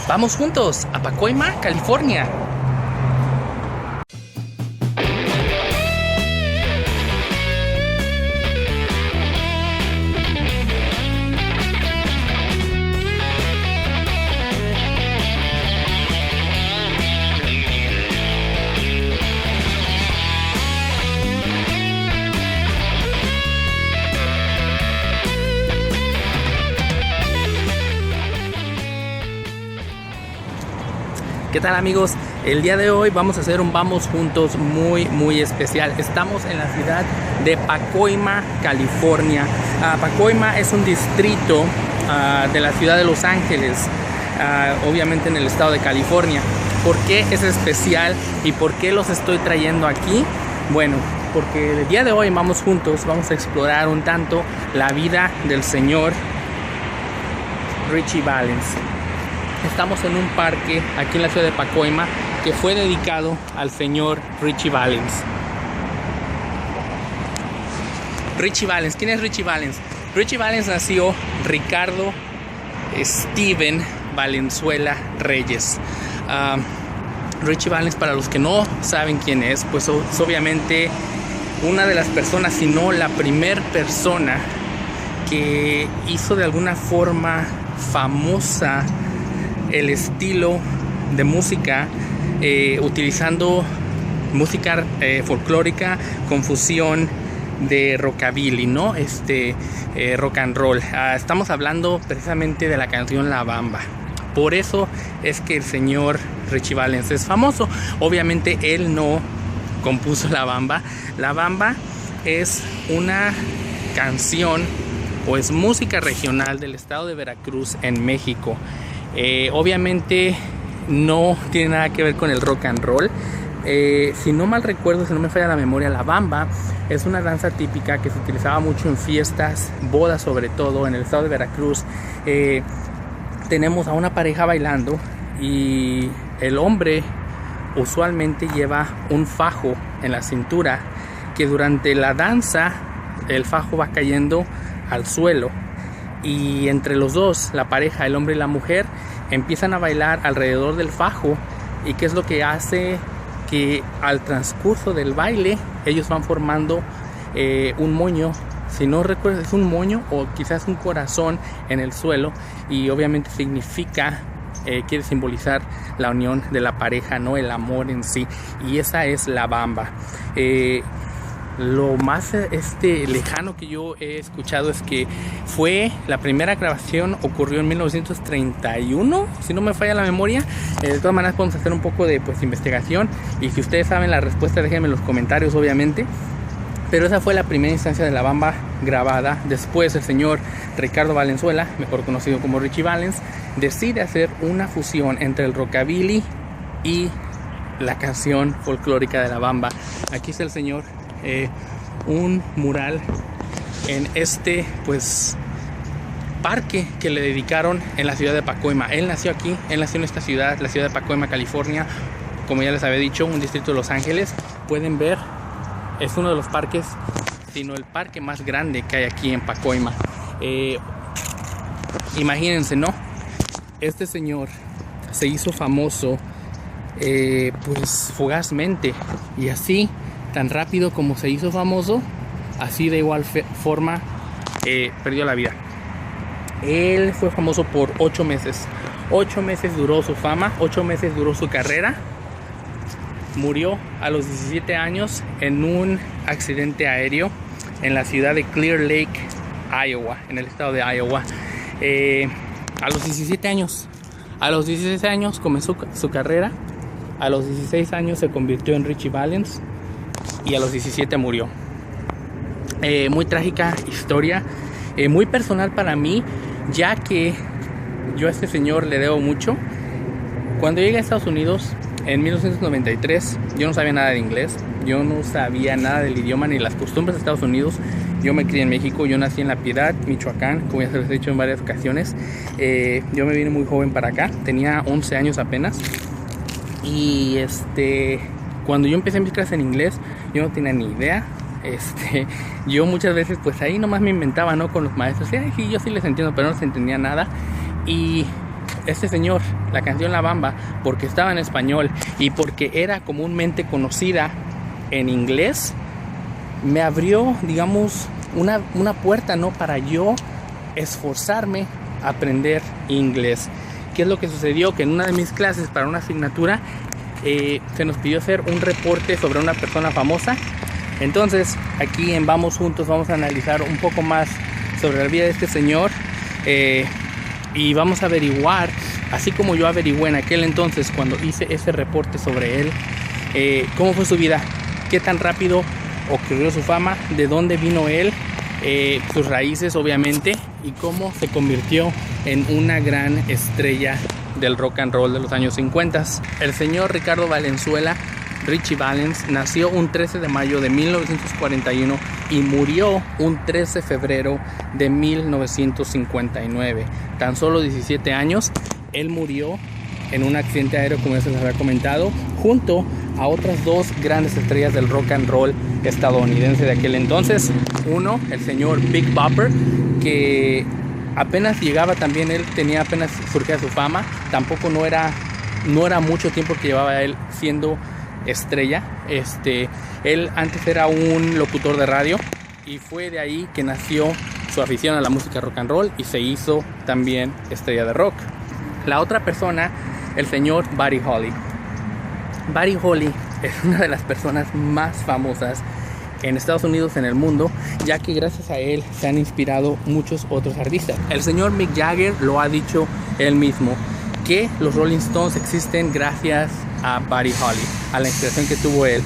Vamos juntos a Pacoima, California. ¿Qué tal, amigos? El día de hoy vamos a hacer un Vamos Juntos muy especial. Estamos en la ciudad de Pacoima, California. Pacoima es un distrito de la ciudad de Los Ángeles, obviamente en el estado de California. ¿Por qué es especial y por qué los estoy trayendo aquí? Bueno, porque el día de hoy Vamos Juntos vamos a explorar un tanto la vida del señor Ritchie Valens. Estamos en un parque aquí en la ciudad de Pacoima que fue dedicado al señor Ritchie Valens. Ritchie Valens, ¿quién es Ritchie Valens? Ritchie Valens nació Ricardo Steven Valenzuela Reyes. Ritchie Valens, para los que no saben quién es, pues obviamente una de las personas, si no la primer persona que hizo de alguna forma famosa el estilo de música utilizando música folclórica con fusión de rockabilly, ¿no? Rock and roll. Estamos hablando precisamente de la canción La Bamba. Por eso es que el señor Ritchie Valens es famoso. Obviamente él no compuso La Bamba. La Bamba es una canción o es música regional del estado de Veracruz en México. Obviamente no tiene nada que ver con el rock and roll. Si no mal recuerdo, si no me falla la memoria, la bamba es una danza típica que se utilizaba mucho en fiestas, bodas sobre todo, en el estado de Veracruz. Tenemos a una pareja bailando y el hombre usualmente lleva un fajo en la cintura, que durante la danza el fajo va cayendo al suelo. Y entre los dos, la pareja, el hombre y la mujer, empiezan a bailar alrededor del fajo. ¿Y qué es lo que hace? Que al transcurso del baile ellos van formando un moño. Si no recuerdo, es un moño o quizás un corazón en el suelo. Y obviamente significa, quiere simbolizar la unión de la pareja, ¿no? El amor en sí. Y esa es la bamba. Lo más lejano que yo he escuchado es que fue la primera grabación, ocurrió en 1931, si no me falla la memoria. De todas maneras podemos hacer un poco de investigación, y si ustedes saben la respuesta déjenme en los comentarios, obviamente. Pero esa fue la primera instancia de la bamba grabada. Después el señor Ricardo Valenzuela, mejor conocido como Ritchie Valens, decide hacer una fusión entre el rockabilly y la canción folclórica de la bamba. Aquí está el señor. Un mural en parque que le dedicaron en la ciudad de Pacoima. Él nació aquí, él nació en esta ciudad, la ciudad de Pacoima, California, como ya les había dicho, un distrito de Los Ángeles. Pueden ver, es uno de los parques, sino el parque más grande que hay aquí en Pacoima. Imagínense, ¿no? Este señor se hizo famoso fugazmente, y así tan rápido como se hizo famoso, así de igual forma perdió la vida. Él fue famoso por 8 meses. 8 meses duró su fama, 8 meses duró su carrera. Murió a los 17 años en un accidente aéreo en la ciudad de Clear Lake, Iowa, en el estado de Iowa. A los 17 años. A los 16 años comenzó su carrera. A los 16 años se convirtió en Ritchie Valens. Y a los 17 murió. Muy trágica historia, muy personal para mí, ya que yo a este señor le debo mucho. Cuando llegué a Estados Unidos en 1993, yo no sabía nada de inglés, yo no sabía nada del idioma ni las costumbres de Estados Unidos. Yo me crié en México, yo nací en La Piedad, Michoacán, como ya se les he dicho en varias ocasiones. Yo me vine muy joven para acá, tenía 11 años apenas. Y cuando yo empecé mis clases en inglés, yo no tenía ni idea. Yo muchas veces pues ahí nomás me inventaba, ¿no? Con los maestros. Sí, yo sí les entiendo, pero no se entendía nada. Y este señor, la canción La Bamba, porque estaba en español y porque era comúnmente conocida en inglés, me abrió, digamos, una puerta, ¿no? Para yo esforzarme a aprender inglés. ¿Qué es lo que sucedió? Que en una de mis clases para una asignatura se nos pidió hacer un reporte sobre una persona famosa. Entonces aquí en Vamos Juntos vamos a analizar un poco más sobre la vida de este señor y vamos a averiguar, así como yo averigué en aquel entonces cuando hice ese reporte sobre él, cómo fue su vida, qué tan rápido ocurrió su fama, de dónde vino él, sus raíces obviamente, y cómo se convirtió en una gran estrella del rock and roll de los años 50. El señor Ricardo Valenzuela, Richie Valens, nació un 13 de mayo de 1941 y murió un 13 de febrero de 1959. Tan solo 17 años, él murió en un accidente aéreo, como ya se les había comentado, junto a otras dos grandes estrellas del rock and roll estadounidense de aquel entonces. Uno, el señor Big Bopper, que apenas llegaba también, él tenía apenas surgida su fama, tampoco no era mucho tiempo que llevaba él siendo estrella. Él antes era un locutor de radio y fue de ahí que nació su afición a la música rock and roll y se hizo también estrella de rock. La otra persona, el señor Buddy Holly. Buddy Holly es una de las personas más famosas en Estados Unidos, en el mundo, ya que gracias a él se han inspirado muchos otros artistas. El señor Mick Jagger lo ha dicho él mismo, que los Rolling Stones existen gracias a Buddy Holly, a la inspiración que tuvo él.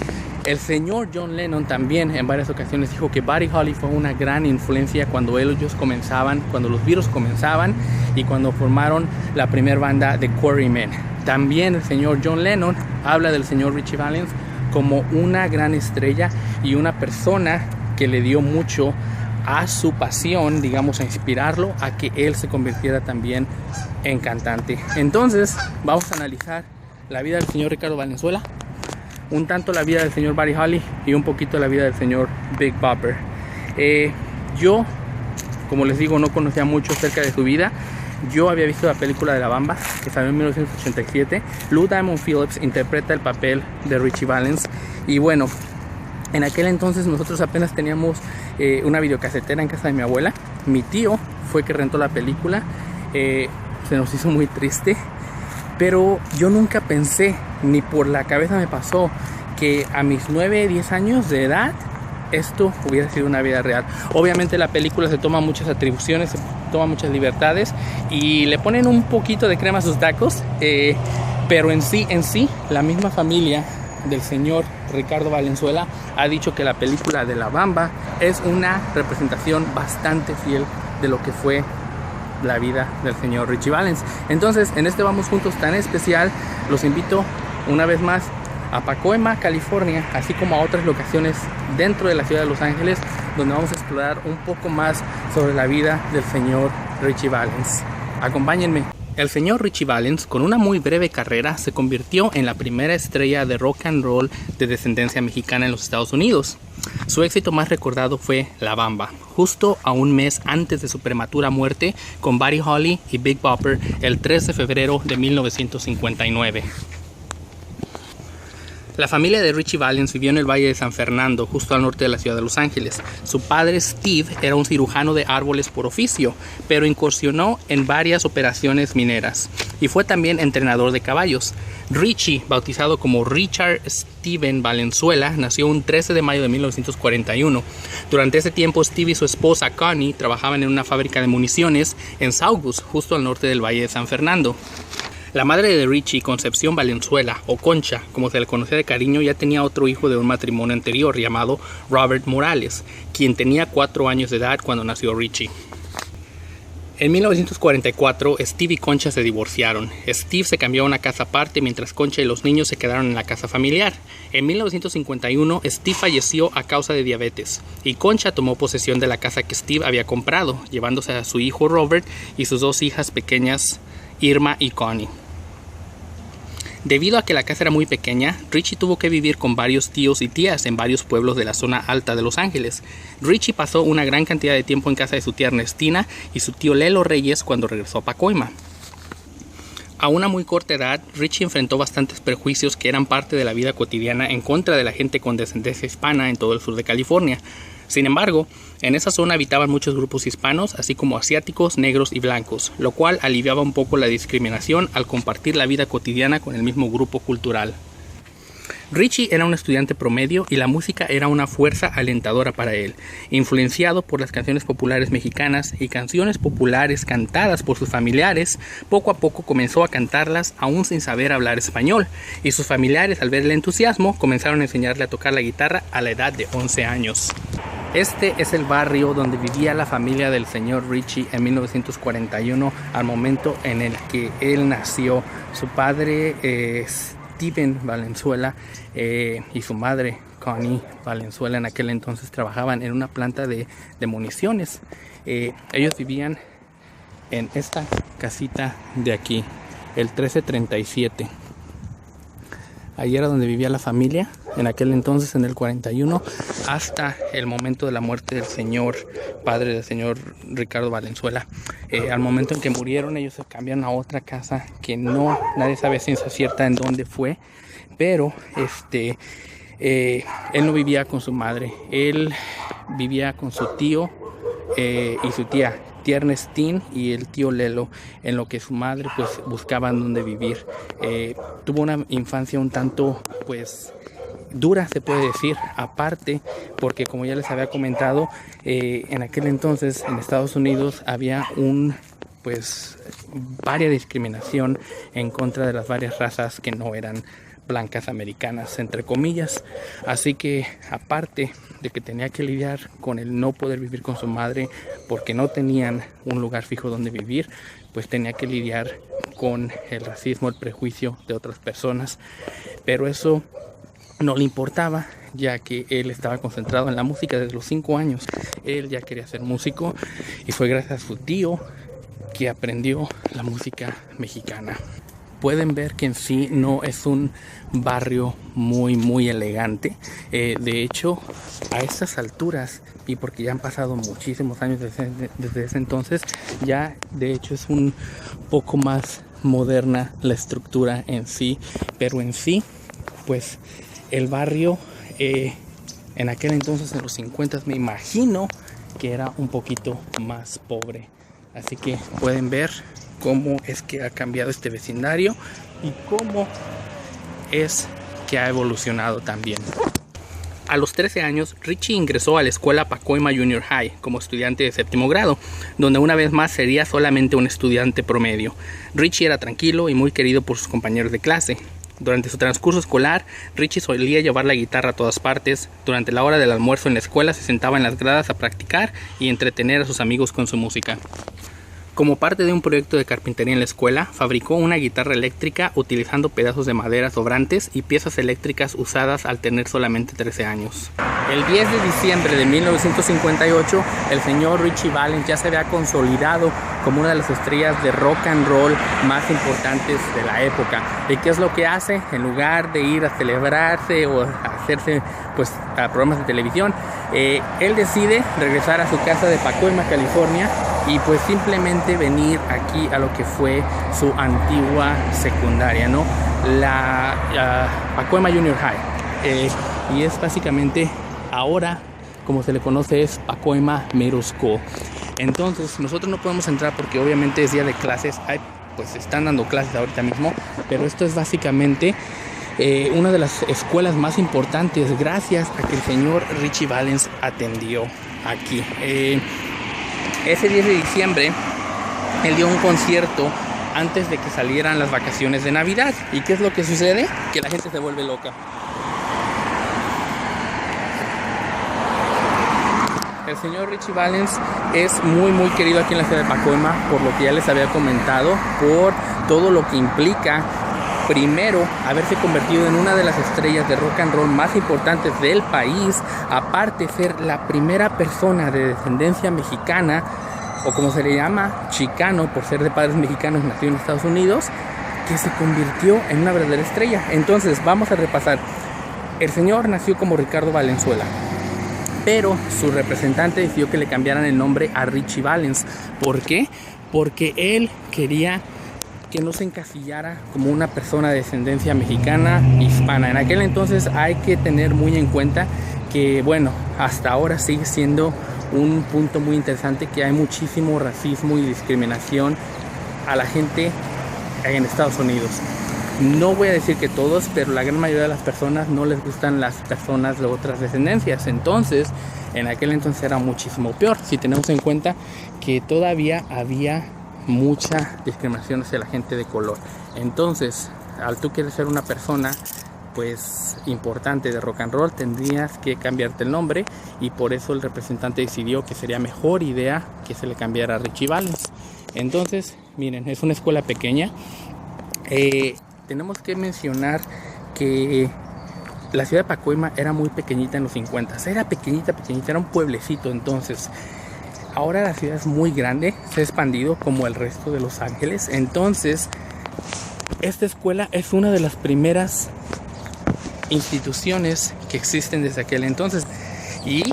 El señor John Lennon también en varias ocasiones dijo que Buddy Holly fue una gran influencia cuando ellos comenzaban, cuando los Beatles comenzaban y cuando formaron la primera banda de Quarrymen. También el señor John Lennon habla del señor Richie Valens como una gran estrella y una persona que le dio mucho a su pasión, digamos, a inspirarlo a que él se convirtiera también en cantante. Entonces vamos a analizar la vida del señor Ricardo Valenzuela, un tanto la vida del señor Buddy Holly y un poquito la vida del señor Big Bopper. Yo, como les digo, no conocía mucho acerca de su vida. Yo había visto la película de La Bamba, que salió en 1987. Lou Diamond Phillips interpreta el papel de Richie Valens. Y bueno, en aquel entonces nosotros apenas teníamos una videocasetera en casa de mi abuela. Mi tío fue que rentó la película. Se nos hizo muy triste. Pero yo nunca pensé, ni por la cabeza me pasó, que a mis 9, 10 años de edad esto hubiera sido una vida real. Obviamente la película se toma muchas atribuciones, se toma muchas libertades y le ponen un poquito de crema a sus tacos, pero en sí, la misma familia del señor Ricardo Valenzuela ha dicho que la película de La Bamba es una representación bastante fiel de lo que fue la vida del señor Richie Valens. Entonces, en este Vamos Juntos tan especial, los invito una vez más a Pacoima, California, así como a otras locaciones dentro de la ciudad de Los Ángeles, donde vamos a explorar un poco más sobre la vida del señor Richie Valens. Acompáñenme. El señor Richie Valens, con una muy breve carrera, se convirtió en la primera estrella de rock and roll de descendencia mexicana en los Estados Unidos. Su éxito más recordado fue La Bamba, justo a un mes antes de su prematura muerte, con Buddy Holly y Big Bopper el 3 de febrero de 1959. La familia de Richie Valens vivió en el Valle de San Fernando, justo al norte de la ciudad de Los Ángeles. Su padre Steve era un cirujano de árboles por oficio, pero incursionó en varias operaciones mineras y fue también entrenador de caballos. Richie, bautizado como Richard Steven Valenzuela, nació un 13 de mayo de 1941. Durante ese tiempo, Steve y su esposa Connie trabajaban en una fábrica de municiones en Saugus, justo al norte del Valle de San Fernando. La madre de Richie, Concepción Valenzuela, o Concha, como se le conocía de cariño, ya tenía otro hijo de un matrimonio anterior llamado Robert Morales, quien tenía 4 años de edad cuando nació Richie. En 1944, Steve y Concha se divorciaron. Steve se cambió a una casa aparte mientras Concha y los niños se quedaron en la casa familiar. En 1951, Steve falleció a causa de diabetes y Concha tomó posesión de la casa que Steve había comprado, llevándose a su hijo Robert y sus 2 hijas pequeñas, Irma y Connie. Debido a que la casa era muy pequeña, Richie tuvo que vivir con varios tíos y tías en varios pueblos de la zona alta de Los Ángeles. Richie pasó una gran cantidad de tiempo en casa de su tía Ernestina y su tío Lelo Reyes cuando regresó a Pacoima. A una muy corta edad, Richie enfrentó bastantes prejuicios que eran parte de la vida cotidiana en contra de la gente con descendencia hispana en todo el sur de California. Sin embargo, en esa zona habitaban muchos grupos hispanos, así como asiáticos, negros y blancos, lo cual aliviaba un poco la discriminación al compartir la vida cotidiana con el mismo grupo cultural. Richie era un estudiante promedio y la música era una fuerza alentadora para él. Influenciado por las canciones populares mexicanas y canciones populares cantadas por sus familiares, poco a poco comenzó a cantarlas aún sin saber hablar español, y sus familiares, al ver el entusiasmo, comenzaron a enseñarle a tocar la guitarra a la edad de 11 años. Este es el barrio donde vivía la familia del señor Richie en 1941, al momento en el que él nació. Su padre Steven Valenzuela y su madre Connie Valenzuela en aquel entonces trabajaban en una planta de municiones. Ellos vivían en esta casita de aquí, el 1337. Ahí era donde vivía la familia en aquel entonces, en el 41, hasta el momento de la muerte del señor, padre del señor Ricardo Valenzuela. Al momento en que murieron, ellos se cambiaron a otra casa que nadie sabe ciencia cierta en dónde fue, pero él no vivía con su madre, él vivía con su tío y su tía Ernestín y el tío Lelo, en lo que su madre pues buscaban dónde vivir. Tuvo una infancia un tanto pues dura, se puede decir, aparte porque, como ya les había comentado, en aquel entonces en Estados Unidos había varia discriminación en contra de las varias razas que no eran blancas americanas, entre comillas. Así que, aparte de que tenía que lidiar con el no poder vivir con su madre porque no tenían un lugar fijo donde vivir, pues tenía que lidiar con el racismo, el prejuicio de otras personas. Pero eso no le importaba, ya que él estaba concentrado en la música desde los 5 años. Él ya quería ser músico y fue gracias a su tío que aprendió la música mexicana. Pueden ver que en sí no es un barrio muy elegante. De hecho, a estas alturas, y porque ya han pasado muchísimos años desde ese entonces, ya de hecho es un poco más moderna la estructura en sí. Pero en sí, pues el barrio en aquel entonces, en los 50, me imagino que era un poquito más pobre. Así que pueden ver cómo es que ha cambiado este vecindario y cómo es que ha evolucionado también. A los 13 años, Richie ingresó a la escuela Pacoima Junior High como estudiante de 7º grado, donde una vez más sería solamente un estudiante promedio. Richie era tranquilo y muy querido por sus compañeros de clase. Durante su transcurso escolar, Richie solía llevar la guitarra a todas partes. Durante la hora del almuerzo en la escuela se sentaba en las gradas a practicar y entretener a sus amigos con su música. Como parte de un proyecto de carpintería en la escuela, fabricó una guitarra eléctrica utilizando pedazos de madera sobrantes y piezas eléctricas usadas al tener solamente 13 años. El 10 de diciembre de 1958, el señor Richie Valens ya se había consolidado como una de las estrellas de rock and roll más importantes de la época. ¿Y qué es lo que hace? En lugar de ir a celebrarse o a hacerse a programas de televisión, él decide regresar a su casa de Pacoima, California, y pues simplemente venir aquí a lo que fue su antigua secundaria, ¿no? La Pacoima Junior High. Y es básicamente, ahora como se le conoce, es Pacoima Middle School. Entonces nosotros no podemos entrar porque obviamente es día de clases, pues están dando clases ahorita mismo, pero esto es básicamente una de las escuelas más importantes gracias a que el señor Richie Valens atendió aquí. Ese 10 de diciembre él dio un concierto antes de que salieran las vacaciones de Navidad. ¿Y qué es lo que sucede? Que la gente se vuelve loca. El señor Richie Valens es muy querido aquí en la ciudad de Pacoima, por lo que ya les había comentado, por todo lo que implica, primero, haberse convertido en una de las estrellas de rock and roll más importantes del país, aparte ser la primera persona de descendencia mexicana, o como se le llama, chicano, por ser de padres mexicanos, nacido en Estados Unidos, que se convirtió en una verdadera estrella. Entonces, vamos a repasar. El señor nació como Ricardo Valenzuela, pero su representante decidió que le cambiaran el nombre a Richie Valens. ¿Por qué? Porque él quería que no se encasillara como una persona de descendencia mexicana, hispana. En aquel entonces hay que tener muy en cuenta que, bueno, hasta ahora sigue siendo un punto muy interesante, que hay muchísimo racismo y discriminación a la gente en Estados Unidos. No voy a decir que todos, pero la gran mayoría de las personas no les gustan las personas de otras descendencias. Entonces, en aquel entonces era muchísimo peor, si tenemos en cuenta que todavía había mucha discriminación hacia la gente de color. Entonces, al tú querer ser una persona pues importante de rock and roll, tendrías que cambiarte el nombre, y por eso el representante decidió que sería mejor idea que se le cambiara a Ritchie Valens. Entonces, miren, es una escuela pequeña. Tenemos que mencionar que la ciudad de Pacoima era muy pequeñita en los 50. Era pequeñita, era un pueblecito. Entonces, ahora la ciudad es muy grande, se ha expandido como el resto de Los Ángeles. Entonces, esta escuela es una de las primeras instituciones que existen desde aquel entonces y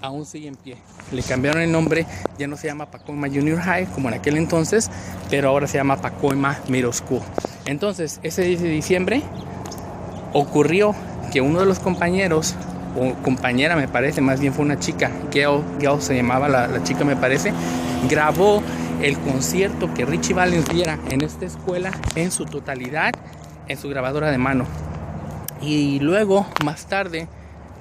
aún sigue en pie. Le cambiaron el nombre, ya no se llama Pacoima Junior High como en aquel entonces, pero ahora se llama Pacoima Middle School. Entonces, ese 10 de diciembre ocurrió que uno de los compañeros, o compañera me parece, más bien fue una chica, Gail se llamaba la chica me parece, grabó el concierto que Ritchie Valens diera en esta escuela en su totalidad en su grabadora de mano. Y luego, más tarde,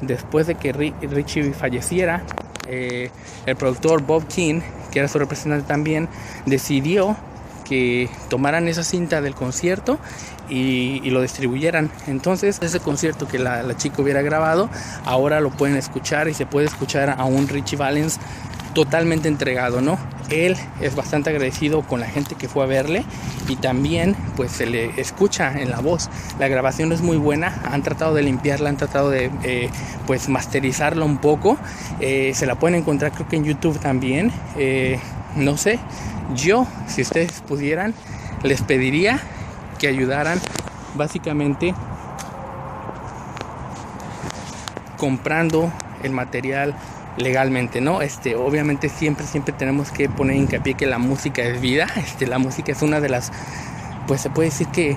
después de que Ritchie falleciera, el productor Bob King, que era su representante también, decidió que tomaran esa cinta del concierto y lo distribuyeran. Entonces, ese concierto que la chica hubiera grabado, ahora lo pueden escuchar, y se puede escuchar a un Ritchie Valens totalmente entregado, ¿no? Él es bastante agradecido con la gente que fue a verle, y también pues se le escucha en la voz. La grabación es muy buena, han tratado de limpiarla, han tratado de pues masterizarla un poco. Se la pueden encontrar creo que en YouTube también. No sé, yo, si ustedes pudieran, les pediría que ayudaran básicamente comprando el material legalmente, ¿no? Obviamente siempre tenemos que poner hincapié que la música es vida. La música es una de las, pues se puede decir que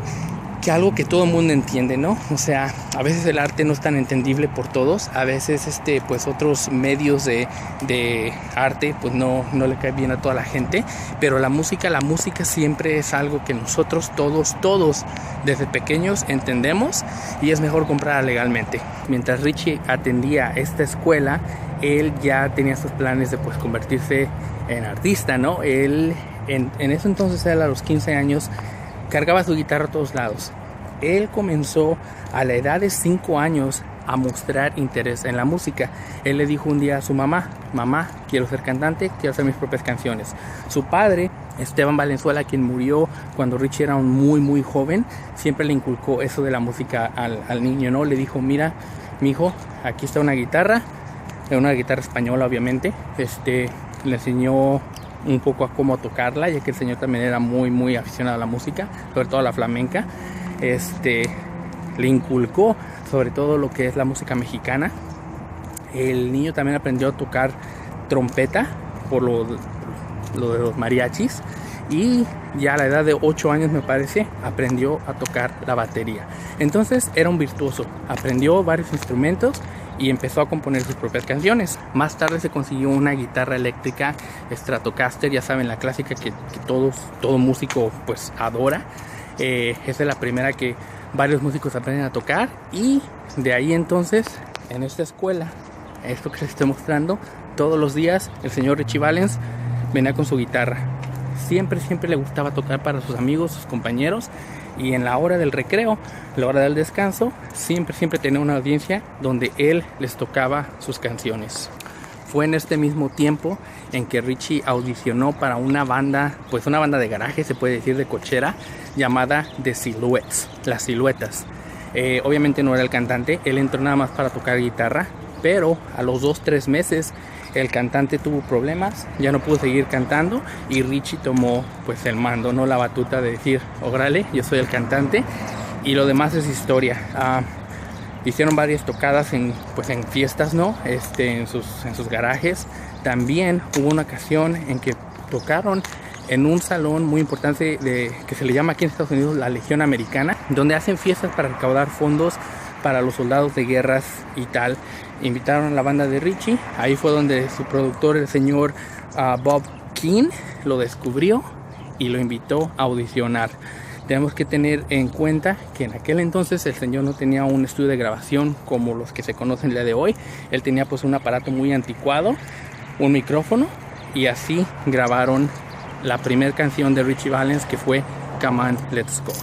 algo que todo el mundo entiende, ¿no? O sea, a veces el arte no es tan entendible por todos, a veces pues otros medios de arte pues no le cae bien a toda la gente, pero la música siempre es algo que nosotros todos desde pequeños entendemos, y es mejor comprarla legalmente. Mientras Ritchie atendía esta escuela, él ya tenía sus planes de pues convertirse en artista, ¿no? Él en ese entonces, él a los 15 años cargaba su guitarra a todos lados. Él comenzó a la edad de 5 años a mostrar interés en la música. Él le dijo un día a su mamá: quiero ser cantante, quiero hacer mis propias canciones. Su padre, Esteban Valenzuela, quien murió cuando Ritchie era muy joven, siempre le inculcó eso de la música al niño, ¿no? Le dijo: mira, mijo, aquí está una guitarra española, obviamente. Le enseñó un poco a cómo tocarla, ya que el señor también era muy aficionado a la música, sobre todo a la flamenca. Le inculcó sobre todo lo que es la música mexicana. El niño también aprendió a tocar trompeta por lo de los mariachis, y ya a la edad de 8 años me parece aprendió a tocar la batería. Entonces era un virtuoso, aprendió varios instrumentos y empezó a componer sus propias canciones. Más tarde se consiguió una guitarra eléctrica Stratocaster, ya saben, la clásica que todo músico pues adora. Esa es la primera que varios músicos aprenden a tocar, y de ahí entonces en esta escuela, esto que les estoy mostrando, todos los días el señor Ritchie Valens venía con su guitarra. Siempre le gustaba tocar para sus amigos, sus compañeros, y en la hora del recreo, la hora del descanso, siempre tenía una audiencia donde él les tocaba sus canciones. Fue en este mismo tiempo en que Ritchie audicionó para una banda de garaje, se puede decir, de cochera, llamada The Silhouettes, Las Siluetas. Obviamente no era el cantante, él entró nada más para tocar guitarra, pero a los 2-3 meses el cantante tuvo problemas, ya no pudo seguir cantando, y Ritchie tomó pues el mando, no la batuta de decir: órale, yo soy el cantante, y lo demás es historia. Hicieron varias tocadas en fiestas, ¿no? En sus garajes. También hubo una ocasión en que tocaron en un salón muy importante que se le llama aquí en Estados Unidos la Legión Americana, donde hacen fiestas para recaudar fondos para los soldados de guerras y tal. Invitaron a la banda de Richie. Ahí fue donde su productor, el señor Bob Keane, lo descubrió y lo invitó a audicionar. Tenemos que tener en cuenta que en aquel entonces el señor no tenía un estudio de grabación como los que se conocen el día de hoy. Él tenía pues un aparato muy anticuado, un micrófono, y así grabaron la primera canción de Ritchie Valens, que fue Come On, Let's Go.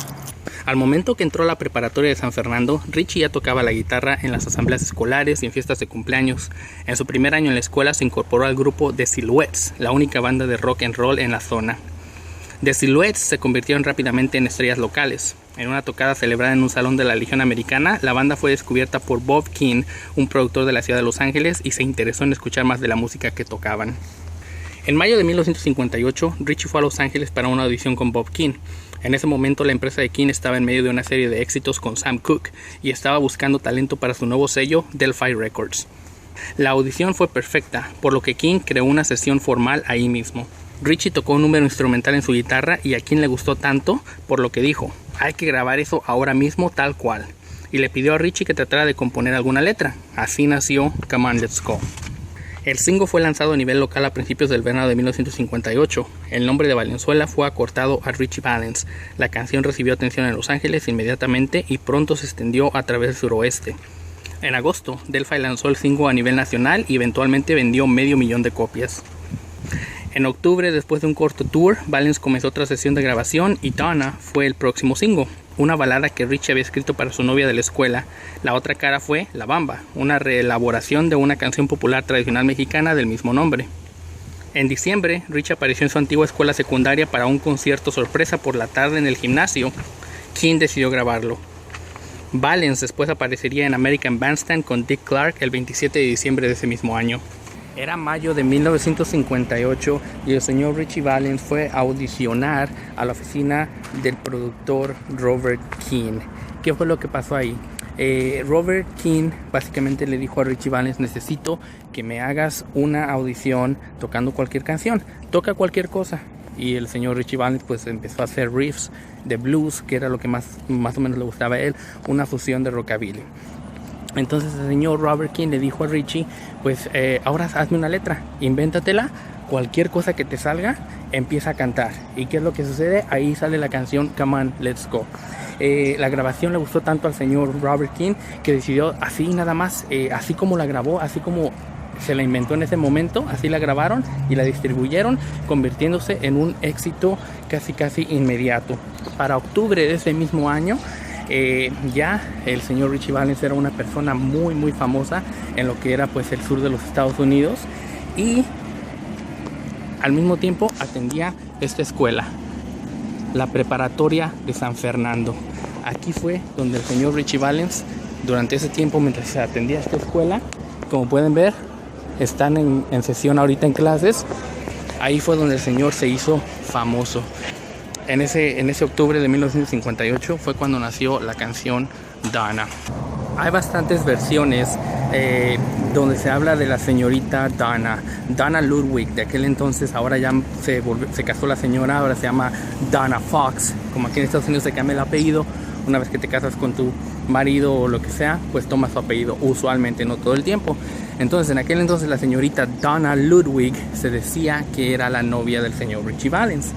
Al momento que entró a la preparatoria de San Fernando, Ritchie ya tocaba la guitarra en las asambleas escolares y en fiestas de cumpleaños. En su primer año en la escuela se incorporó al grupo The Silhouettes, la única banda de rock and roll en la zona. The Silhouettes se convirtieron rápidamente en estrellas locales. En una tocada celebrada en un salón de la Legión Americana, la banda fue descubierta por Bob Keane, un productor de la ciudad de Los Ángeles, y se interesó en escuchar más de la música que tocaban. En mayo de 1958, Ritchie fue a Los Ángeles para una audición con Bob Keane. En ese momento la empresa de Keane estaba en medio de una serie de éxitos con Sam Cooke y estaba buscando talento para su nuevo sello, Delphi Records. La audición fue perfecta, por lo que Keane creó una sesión formal ahí mismo. Ritchie tocó un número instrumental en su guitarra y a Keane le gustó tanto, por lo que dijo, hay que grabar eso ahora mismo tal cual. Y le pidió a Ritchie que tratara de componer alguna letra. Así nació Come On, Let's Go. El single fue lanzado a nivel local a principios del verano de 1958. El nombre de Valenzuela fue acortado a Ritchie Valens. La canción recibió atención en Los Ángeles inmediatamente y pronto se extendió a través del suroeste. En agosto, Delphi lanzó el single a nivel nacional y eventualmente vendió 500,000 de copias. En octubre, después de un corto tour, Valens comenzó otra sesión de grabación y Donna fue el próximo single, una balada que Ritchie había escrito para su novia de la escuela. La otra cara fue La Bamba, una reelaboración de una canción popular tradicional mexicana del mismo nombre. En diciembre, Ritchie apareció en su antigua escuela secundaria para un concierto sorpresa por la tarde en el gimnasio. Keane decidió grabarlo. Valens después aparecería en American Bandstand con Dick Clark el 27 de diciembre de ese mismo año. Era mayo de 1958 y el señor Ritchie Valens fue a audicionar a la oficina del productor Robert Keane. ¿Qué fue lo que pasó ahí? Robert Keane básicamente le dijo a Ritchie Valens, necesito que me hagas una audición tocando cualquier canción, toca cualquier cosa. Y el señor Ritchie Valens pues empezó a hacer riffs de blues, que era lo que más o menos le gustaba a él, una fusión de rockabilly. Entonces el señor Robert Keane le dijo a Ritchie, pues ahora hazme una letra, invéntatela, cualquier cosa que te salga, empieza a cantar. ¿Y qué es lo que sucede? Ahí sale la canción Come On, Let's Go. La grabación le gustó tanto al señor Robert Keane que decidió así nada más, así como la grabó, así como se la inventó en ese momento, así la grabaron y la distribuyeron, convirtiéndose en un éxito casi inmediato. Para octubre de ese mismo año, ya el señor Ritchie Valens era una persona muy famosa en lo que era pues el sur de los Estados Unidos, y al mismo tiempo atendía esta escuela, la preparatoria de San Fernando. Aquí fue donde el señor Ritchie Valens, durante ese tiempo mientras se atendía esta escuela, como pueden ver, están en sesión ahorita en clases, ahí fue donde el señor se hizo famoso. En ese octubre de 1958 fue cuando nació la canción Donna. Hay bastantes versiones donde se habla de la señorita Donna Ludwig de aquel entonces. Ahora ya se casó la señora, ahora se llama Donna Fox. Como aquí en Estados Unidos se cambia el apellido, una vez que te casas con tu marido o lo que sea, pues tomas su apellido, usualmente, no todo el tiempo. Entonces en aquel entonces la señorita Donna Ludwig se decía que era la novia del señor Ritchie Valens.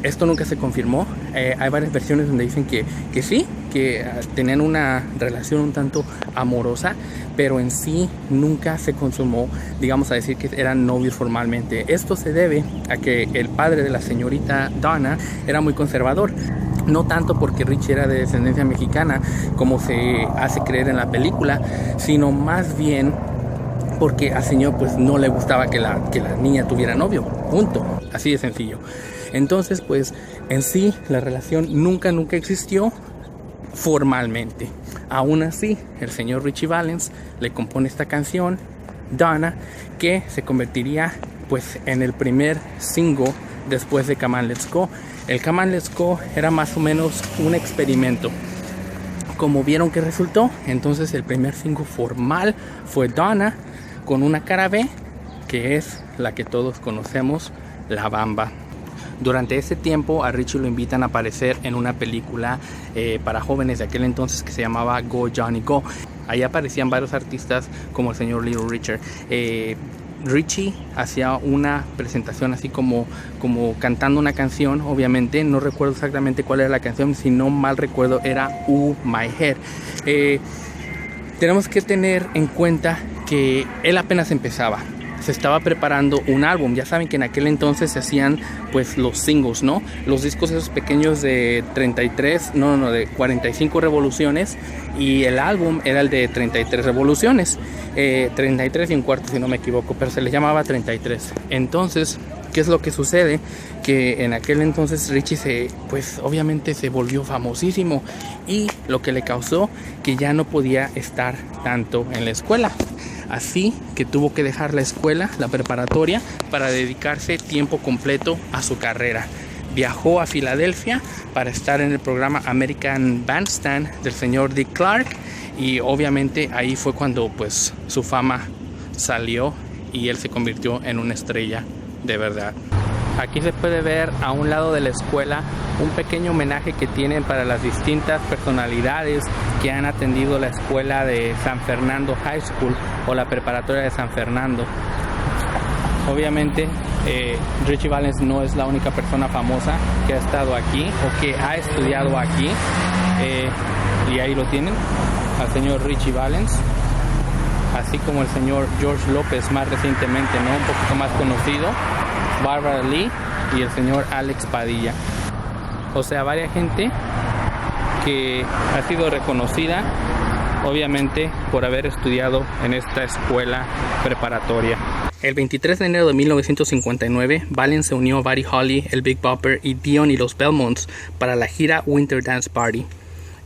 Esto nunca se confirmó. Hay varias versiones donde dicen que sí, que tenían una relación un tanto amorosa, pero en sí nunca se consumó, digamos, a decir que eran novios formalmente. Esto se debe a que el padre de la señorita Donna era muy conservador. No tanto porque Ritchie era de descendencia mexicana, como se hace creer en la película, sino más bien porque al señor pues no le gustaba que la niña tuviera novio. Punto. Así de sencillo. Entonces, pues, en sí, la relación nunca existió formalmente. Aún así, el señor Ritchie Valens le compone esta canción, Donna, que se convertiría, pues, en el primer single después de Come On, Let's Go. El Come On, Let's Go era más o menos un experimento. Como vieron que resultó, entonces el primer single formal fue Donna, con una cara B, que es la que todos conocemos, La Bamba. Durante ese tiempo a Richie lo invitan a aparecer en una película para jóvenes de aquel entonces que se llamaba Go Johnny Go. Ahí aparecían varios artistas como el señor Little Richard. Richie hacía una presentación así como cantando una canción, obviamente, no recuerdo exactamente cuál era la canción, si no mal recuerdo era My Head. Tenemos que tener en cuenta que él apenas empezaba, se estaba preparando un álbum. Ya saben que en aquel entonces se hacían pues los singles, ¿no? Los discos esos pequeños de 45 revoluciones, y el álbum era el de 33 revoluciones, 33 y un cuarto si no me equivoco, pero se le llamaba 33. Entonces, ¿qué es lo que sucede? Que en aquel entonces Richie obviamente se volvió famosísimo, y lo que le causó que ya no podía estar tanto en la escuela. Así que tuvo que dejar la escuela, la preparatoria, para dedicarse tiempo completo a su carrera. Viajó a Filadelfia para estar en el programa American Bandstand del señor Dick Clark, y obviamente ahí fue cuando pues su fama salió y él se convirtió en una estrella de verdad. Aquí se puede ver a un lado de la escuela un pequeño homenaje que tienen para las distintas personalidades que han atendido la escuela de San Fernando High School o la preparatoria de San Fernando. Obviamente Richie Valens no es la única persona famosa que ha estado aquí o que ha estudiado aquí, y ahí lo tienen, al señor Richie Valens, así como el señor George López más recientemente, ¿no? Un poquito más conocido, Barbara Lee y el señor Alex Padilla. O sea, varias gente que ha sido reconocida obviamente por haber estudiado en esta escuela preparatoria. El 23 de enero de 1959, Valens se unió a Buddy Holly, el Big Bopper y Dion y los Belmonts para la gira Winter Dance Party.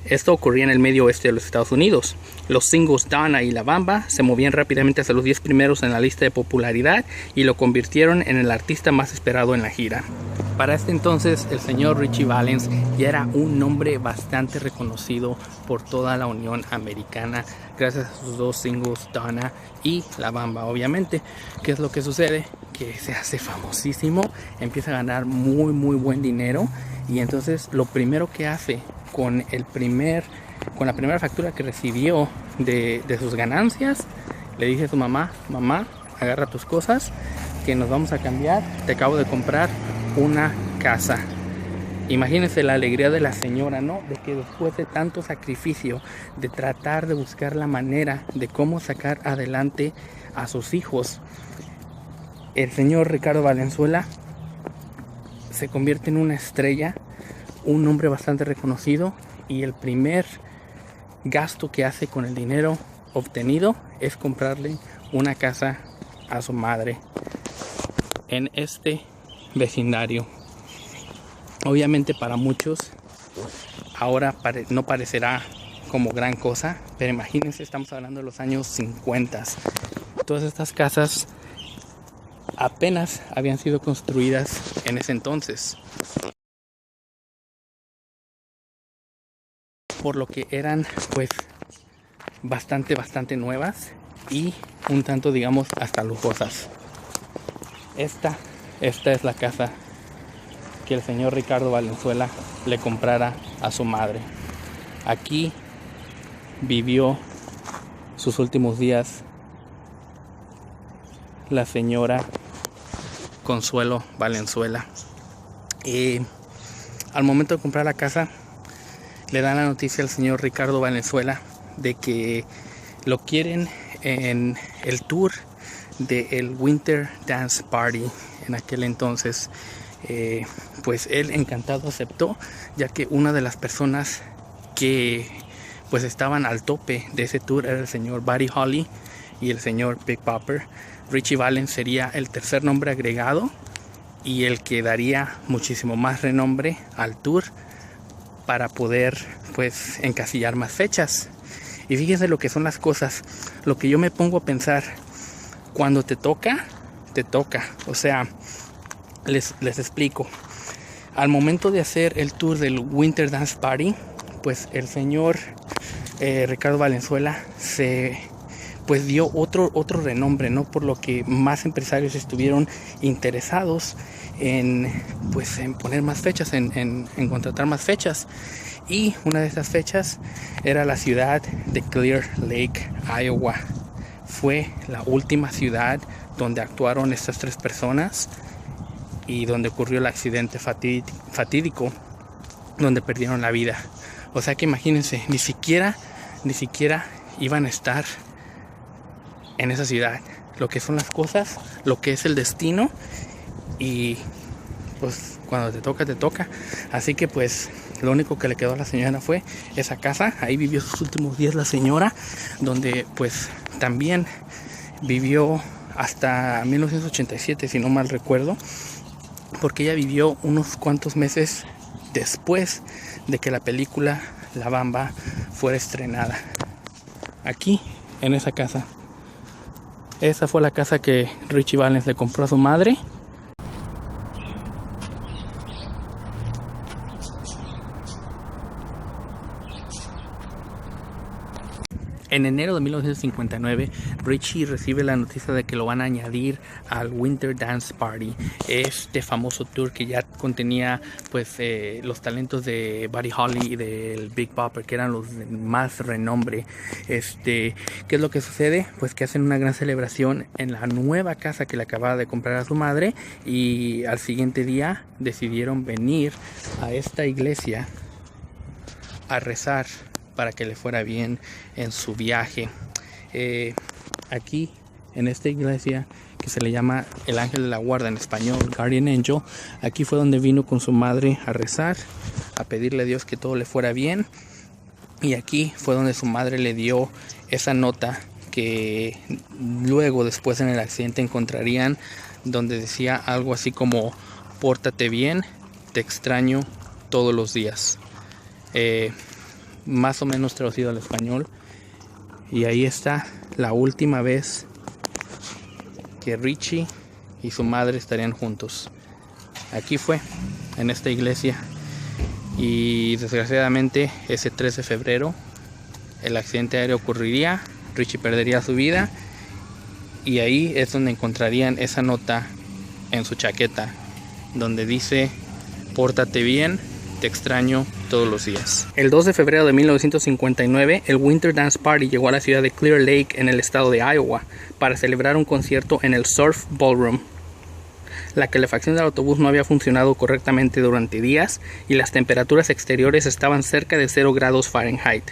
Esto ocurría en el medio oeste de los Estados Unidos. Los singles Donna y La Bamba se movían rápidamente hasta los 10 primeros en la lista de popularidad y lo convirtieron en el artista más esperado en la gira. Para este entonces, el señor Richie Valens ya era un nombre bastante reconocido por toda la Unión Americana gracias a sus dos singles Donna y La Bamba. Obviamente, ¿qué es lo que sucede? Que se hace famosísimo, empieza a ganar muy buen dinero, y entonces lo primero que hace con la primera factura que recibió de sus ganancias, le dice a su mamá: agarra tus cosas que nos vamos a cambiar, te acabo de comprar una casa. Imagínense la alegría de la señora, ¿no? De que después de tanto sacrificio, de tratar de buscar la manera de cómo sacar adelante a sus hijos, el señor Ricardo Valenzuela se convierte en una estrella, un hombre bastante reconocido, y el primer gasto que hace con el dinero obtenido es comprarle una casa a su madre en este vecindario. Obviamente para muchos ahora no parecerá como gran cosa, pero imagínense, estamos hablando de los años 50. Todas estas casas apenas habían sido construidas en ese entonces, por lo que eran pues bastante nuevas y un tanto, digamos, hasta lujosas. Esta es la casa que el señor Ricardo Valenzuela le comprara a su madre. Aquí vivió sus últimos días la señora Consuelo Valenzuela. Al momento de comprar la casa, le dan la noticia al señor Ricardo Valenzuela de que lo quieren en el tour del Winter Dance Party. En aquel entonces, pues él encantado aceptó, ya que una de las personas que pues estaban al tope de ese tour era el señor Buddy Holly y el señor Big Bopper. Richie Valens sería el tercer nombre agregado y el que daría muchísimo más renombre al tour para poder pues encasillar más fechas. Y fíjense lo que son las cosas, lo que yo me pongo a pensar: cuando te toca, o sea, les explico. Al momento de hacer el tour del Winter Dance Party, pues el señor Ricardo Valenzuela se pues dio otro renombre, ¿no? Por lo que más empresarios estuvieron interesados en poner más fechas, en contratar más fechas. Y una de esas fechas era la ciudad de Clear Lake, Iowa. Fue la última ciudad donde actuaron estas 3 personas y donde ocurrió el accidente fatídico donde perdieron la vida. O sea que imagínense, ni siquiera iban a estar en esa ciudad. Lo que son las cosas, lo que es el destino, y pues cuando te toca, te toca. Así que pues lo único que le quedó a la señora fue esa casa. Ahí vivió sus últimos días la señora, donde pues también vivió hasta 1987, si no mal recuerdo, porque ella vivió unos cuantos meses después de que la película La Bamba fuera estrenada. Aquí, en esa casa. Esa fue la casa que Ritchie Valens le compró a su madre. En enero de 1959, Ritchie recibe la noticia de que lo van a añadir al Winter Dance Party, este famoso tour que ya contenía pues los talentos de Buddy Holly y del Big Bopper, que eran los de más renombre. ¿Qué es lo que sucede? Pues que hacen una gran celebración en la nueva casa que le acababa de comprar a su madre, y al siguiente día decidieron venir a esta iglesia a rezar para que le fuera bien en su viaje. Aquí en esta iglesia, que se le llama el Ángel de la Guarda en español, Guardian Angel, aquí fue donde vino con su madre a rezar, a pedirle a Dios que todo le fuera bien. Y aquí fue donde su madre le dio esa nota que luego, después en el accidente, encontrarían, donde decía algo así como: pórtate bien, te extraño todos los días. Más o menos traducido al español. Y ahí está la última vez que Ritchie y su madre estarían juntos. Aquí fue, en esta iglesia. Y desgraciadamente ese 13 de febrero el accidente aéreo ocurriría, Ritchie perdería su vida, y ahí es donde encontrarían esa nota en su chaqueta donde dice: pórtate bien, te extraño todos los días. El 2 de febrero de 1959, el Winter Dance Party llegó a la ciudad de Clear Lake en el estado de Iowa para celebrar un concierto en el Surf Ballroom. La calefacción del autobús no había funcionado correctamente durante días y las temperaturas exteriores estaban cerca de 0 grados Fahrenheit.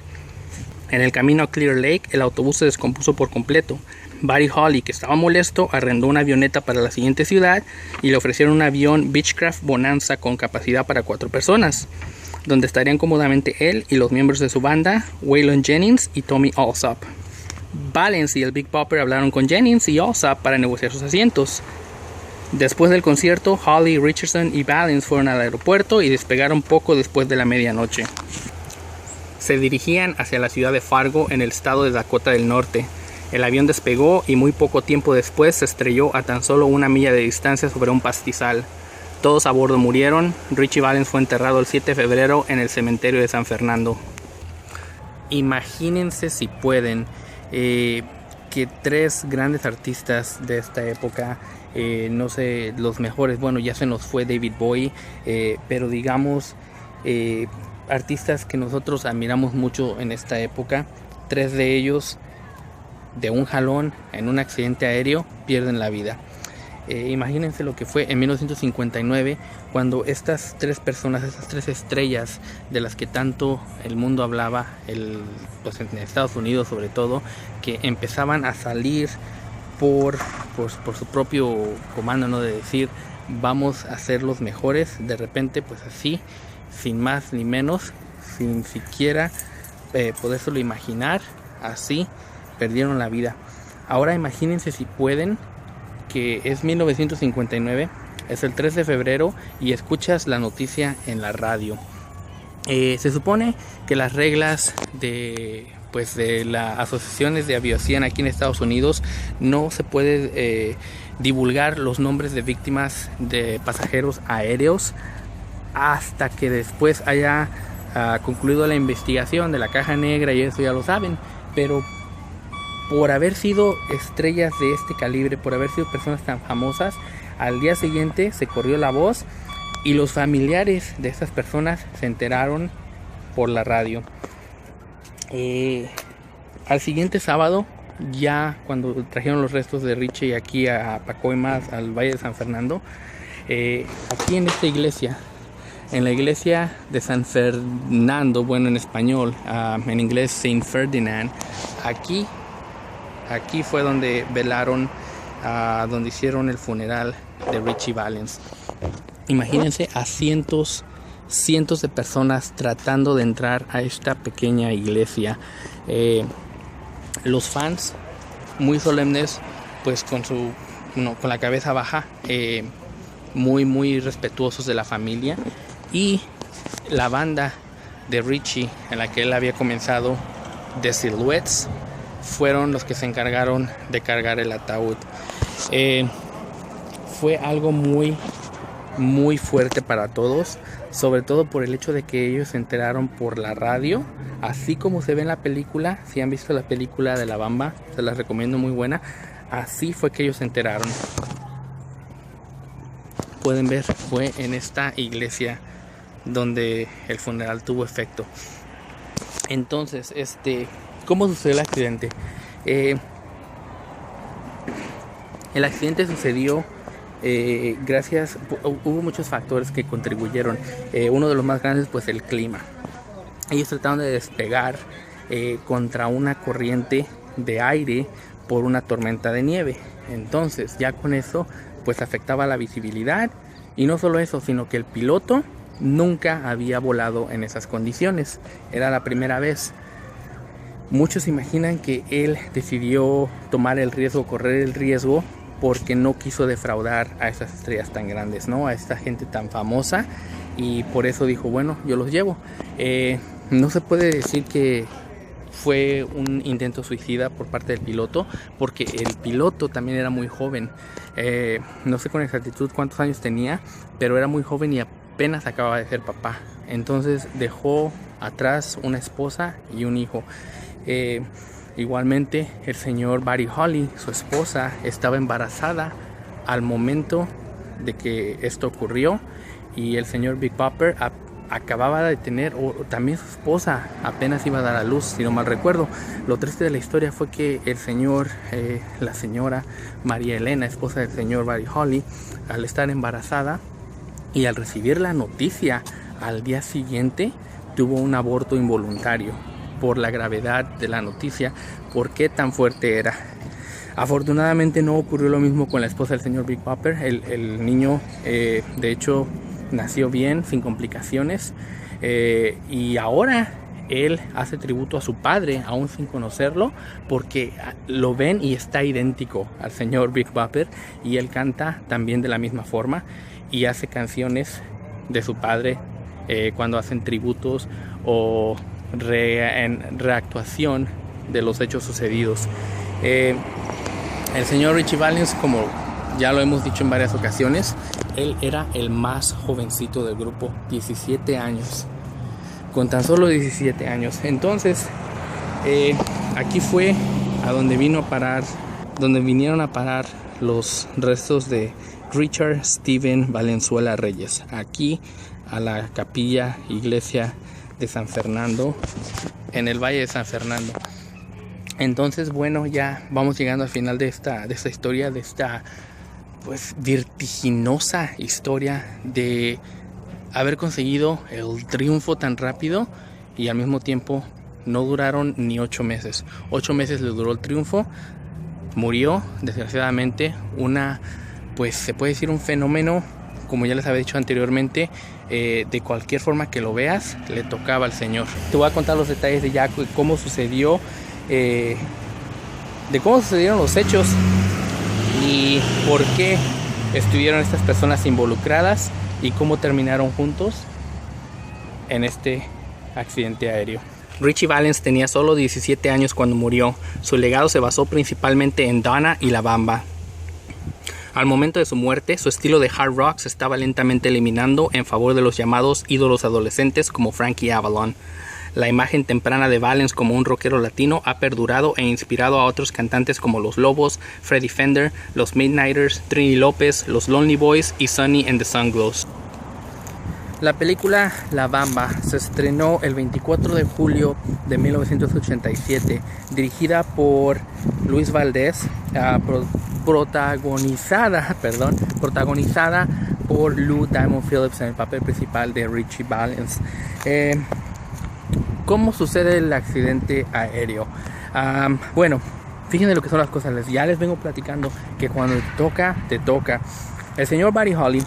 En el camino a Clear Lake, el autobús se descompuso por completo. Buddy Holly, que estaba molesto, arrendó una avioneta para la siguiente ciudad y le ofrecieron un avión Beechcraft Bonanza con capacidad para 4 personas, donde estarían cómodamente él y los miembros de su banda, Waylon Jennings y Tommy Allsop. Valens y el Big Bopper hablaron con Jennings y Allsop para negociar sus asientos. Después del concierto, Holly, Richardson y Valens fueron al aeropuerto y despegaron poco después de la medianoche. Se dirigían hacia la ciudad de Fargo, en el estado de Dakota del Norte. El avión despegó y muy poco tiempo después se estrelló a tan solo 1 milla de distancia sobre un pastizal. Todos a bordo murieron. Ritchie Valens fue enterrado el 7 de febrero en el cementerio de San Fernando. Imagínense, si pueden, que 3 grandes artistas de esta época, no sé, los mejores, bueno, ya se nos fue David Bowie, pero digamos, artistas que nosotros admiramos mucho en esta época, 3 de ellos de un jalón en un accidente aéreo pierden la vida. Imagínense lo que fue en 1959, cuando estas 3 personas, esas 3 estrellas de las que tanto el mundo hablaba, pues en Estados Unidos sobre todo, que empezaban a salir por su propio comando, ¿no? De decir, vamos a ser los mejores. De repente, pues así, sin más ni menos, sin siquiera podérselo imaginar, así perdieron la vida. Ahora imagínense, si pueden, que es 1959, es el 3 de febrero y escuchas la noticia en la radio. Se supone que las reglas de las asociaciones de aviación aquí en Estados Unidos, no se puede divulgar los nombres de víctimas de pasajeros aéreos hasta que después haya concluido la investigación de la caja negra, y eso ya lo saben. Pero por haber sido estrellas de este calibre, por haber sido personas tan famosas, al día siguiente se corrió la voz y los familiares de estas personas se enteraron por la radio. Al siguiente sábado, ya cuando trajeron los restos de Richie aquí a Pacoima, al Valle de San Fernando, aquí en esta iglesia, en la iglesia de San Fernando, bueno, en español, en inglés Saint Ferdinand, aquí fue donde velaron, donde hicieron el funeral de Richie Valens. Imagínense a cientos de personas tratando de entrar a esta pequeña iglesia. Los fans muy solemnes, pues con la cabeza baja, muy respetuosos de la familia, y la banda de Richie, en la que él había comenzado, The Silhouettes, fueron los que se encargaron de cargar el ataúd. Fue algo muy fuerte para todos, sobre todo por el hecho de que ellos se enteraron por la radio, así como se ve en la película. Si han visto la película de La Bamba, se las recomiendo, muy buena. Así fue que ellos se enteraron. Pueden ver, fue en esta iglesia donde el funeral tuvo efecto. Entonces, ¿cómo sucedió el accidente? El accidente sucedió hubo muchos factores que contribuyeron. Uno de los más grandes, pues el clima. Ellos trataron de despegar contra una corriente de aire por una tormenta de nieve. Entonces, ya con eso, pues afectaba la visibilidad, y no solo eso, sino que el piloto nunca había volado en esas condiciones. Era la primera vez. Muchos imaginan que él decidió tomar el riesgo, correr el riesgo, porque no quiso defraudar a esas estrellas tan grandes, ¿no? A esta gente tan famosa, y por eso dijo, bueno, yo los llevo. No se puede decir que fue un intento suicida por parte del piloto, porque el piloto también era muy joven. No sé con exactitud cuántos años tenía, pero era muy joven y apenas acababa de ser papá. Entonces dejó atrás una esposa y un hijo. Igualmente, el señor Buddy Holly, su esposa, estaba embarazada al momento de que esto ocurrió, y el señor Big Bopper acababa de tener, o también su esposa apenas iba a dar a luz, si no mal recuerdo. Lo triste de la historia fue que la señora María Elena, esposa del señor Buddy Holly, al estar embarazada y al recibir la noticia al día siguiente, tuvo un aborto involuntario. Por la gravedad de la noticia, por qué tan fuerte era. Afortunadamente no ocurrió lo mismo con la esposa del señor Big Bopper. El niño, de hecho, nació bien, sin complicaciones, y ahora él hace tributo a su padre, aún sin conocerlo, porque lo ven y está idéntico al señor Big Bopper, y él canta también de la misma forma y hace canciones de su padre cuando hacen tributos o en reactuación de los hechos sucedidos. El señor Richie Valens, como ya lo hemos dicho en varias ocasiones, él era el más jovencito del grupo, 17 años, con tan solo 17 años. Entonces, aquí fue a donde vinieron a parar los restos de Richard Steven Valenzuela Reyes, aquí a la capilla iglesia de San Fernando, en el Valle de San Fernando. Entonces, bueno, ya vamos llegando al final de esta historia, de esta pues vertiginosa historia de haber conseguido el triunfo tan rápido, y al mismo tiempo no duraron ni 8 meses. 8 meses le duró el triunfo. Murió, desgraciadamente, pues se puede decir un fenómeno, como ya les había dicho anteriormente. De cualquier forma que lo veas, le tocaba al señor. Te voy a contar los detalles de ya cómo sucedió, de cómo sucedieron los hechos y por qué estuvieron estas personas involucradas y cómo terminaron juntos en este accidente aéreo. Richie Valens tenía solo 17 años cuando murió. Su legado se basó principalmente en Donna y La Bamba. Al momento de su muerte, su estilo de hard rock se estaba lentamente eliminando en favor de los llamados ídolos adolescentes como Frankie Avalon. La imagen temprana de Valens como un rockero latino ha perdurado e inspirado a otros cantantes como Los Lobos, Freddie Fender, Los Midnighters, Trini López, Los Lonely Boys y Sonny and the Sunglows. La película La Bamba se estrenó el 24 de julio de 1987, dirigida por Luis Valdés, protagonizada por Lou Diamond Phillips en el papel principal de Richie Valens. ¿Cómo sucede el accidente aéreo? Bueno, fíjense lo que son las cosas. Ya les vengo platicando que cuando te toca. El señor Buddy Holly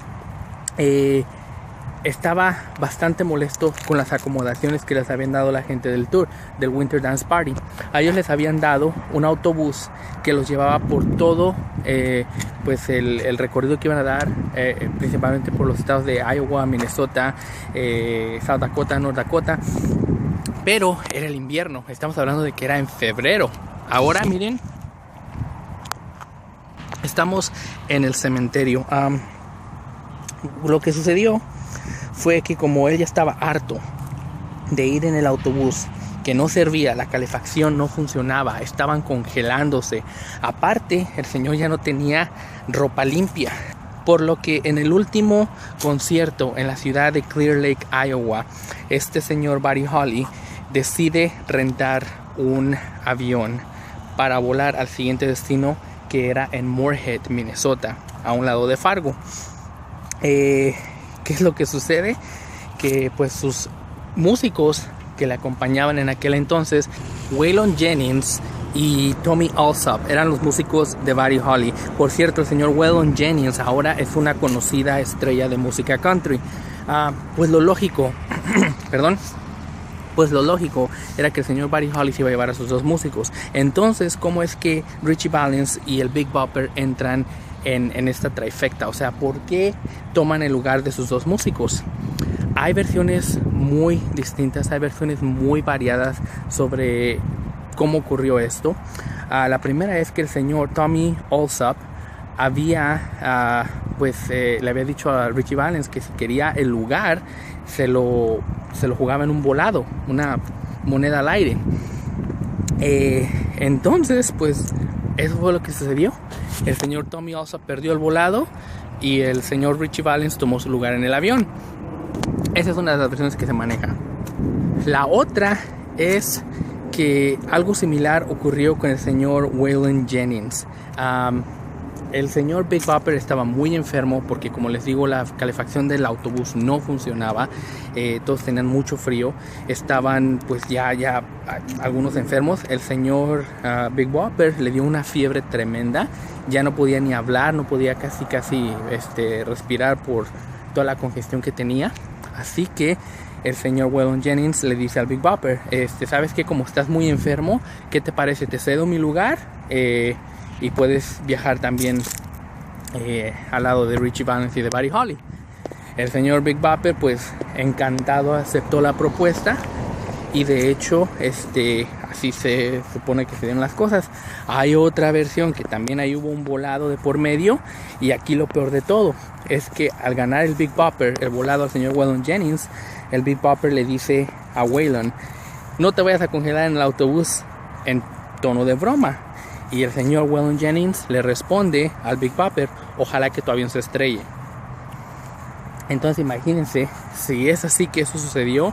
estaba bastante molesto con las acomodaciones que les habían dado la gente del tour del Winter Dance Party. A ellos les habían dado un autobús que los llevaba por todo pues el recorrido que iban a dar, principalmente por los estados de Iowa, Minnesota, South Dakota, North Dakota. Pero era el invierno, estamos hablando de que era en febrero. Ahora miren, estamos en el cementerio. Lo que sucedió fue que como él ya estaba harto de ir en el autobús, que no servía, la calefacción no funcionaba, estaban congelándose. Aparte, el señor ya no tenía ropa limpia. Por lo que en el último concierto en la ciudad de Clear Lake, Iowa, este señor Buddy Holly decide rentar un avión para volar al siguiente destino, que era en Moorhead, Minnesota, a un lado de Fargo. ¿Qué es lo que sucede? Que pues sus músicos que le acompañaban en aquel entonces, Waylon Jennings y Tommy Allsup, eran los músicos de Buddy Holly. Por cierto, el señor Waylon Jennings ahora es una conocida estrella de música country. Pues lo lógico era que el señor Buddy Holly se iba a llevar a sus dos músicos. Entonces, ¿cómo es que Richie Valens y el Big Bopper entran en esta trifecta? O sea, ¿por qué toman el lugar de sus dos músicos? Hay versiones muy distintas, hay versiones muy variadas sobre cómo ocurrió esto. La primera es que el señor Tommy Allsup había le había dicho a Richie Valens que si quería el lugar se lo jugaba en un volado, una moneda al aire. Entonces pues eso fue lo que sucedió. El señor Tommy Allsup perdió el volado y el señor Richie Valens tomó su lugar en el avión. Esa es una de las versiones que se maneja. La otra es que algo similar ocurrió con el señor Waylon Jennings. El señor Big Bopper estaba muy enfermo porque, como les digo, la calefacción del autobús no funcionaba. Todos tenían mucho frío. Estaban pues ya algunos enfermos. El señor Big Bopper le dio una fiebre tremenda. Ya no podía ni hablar, no podía casi respirar por toda la congestión que tenía. Así que el señor Waylon Jennings le dice al Big Bopper, ¿sabes qué? Como estás muy enfermo, ¿qué te parece? Te cedo mi lugar y puedes viajar también al lado de Richie Valens y de Buddy Holly. El señor Big Bopper pues encantado aceptó la propuesta y de hecho así se supone que se dieron las cosas. Hay otra versión que también ahí hubo un volado de por medio, y aquí lo peor de todo es que al ganar el Big Bopper el volado al señor Waylon Jennings, el Big Bopper le dice a Waylon, no te vayas a congelar en el autobús, en tono de broma. Y el señor Waylon Jennings le responde al Big Bopper, ojalá que tu avión se estrelle. Entonces imagínense, si es así que eso sucedió,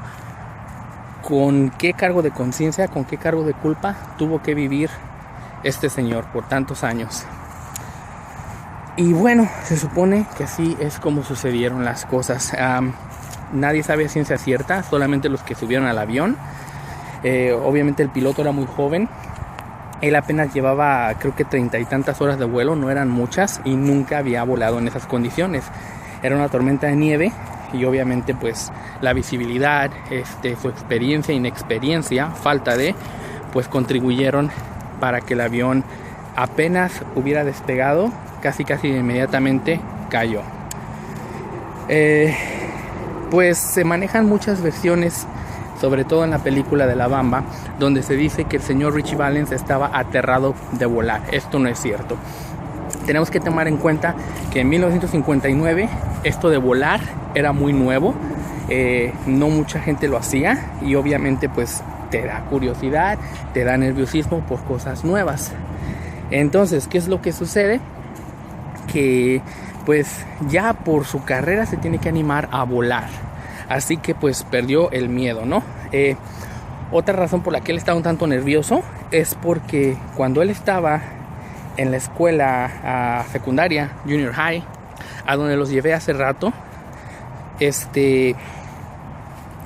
¿con qué cargo de conciencia, con qué cargo de culpa tuvo que vivir este señor por tantos años? Y bueno, se supone que así es como sucedieron las cosas. Nadie sabe a ciencia cierta, solamente los que subieron al avión. Obviamente el piloto era muy joven. Él apenas llevaba creo que 30 y tantas horas de vuelo, no eran muchas, y nunca había volado en esas condiciones. Era una tormenta de nieve y obviamente pues la visibilidad, su experiencia, inexperiencia, falta de, pues contribuyeron para que el avión apenas hubiera despegado, casi inmediatamente cayó. Pues se manejan muchas versiones, sobre todo en la película de La Bamba, donde se dice que el señor Richie Valens estaba aterrado de volar. Esto no es cierto. Tenemos que tomar en cuenta que en 1959 esto de volar era muy nuevo. No mucha gente lo hacía y obviamente pues te da curiosidad, te da nerviosismo por cosas nuevas. Entonces, ¿qué es lo que sucede? Que pues ya por su carrera se tiene que animar a volar. Así que pues perdió el miedo, ¿no? Otra razón por la que él estaba un tanto nervioso es porque cuando él estaba en la escuela secundaria, junior high, a donde los llevé hace rato,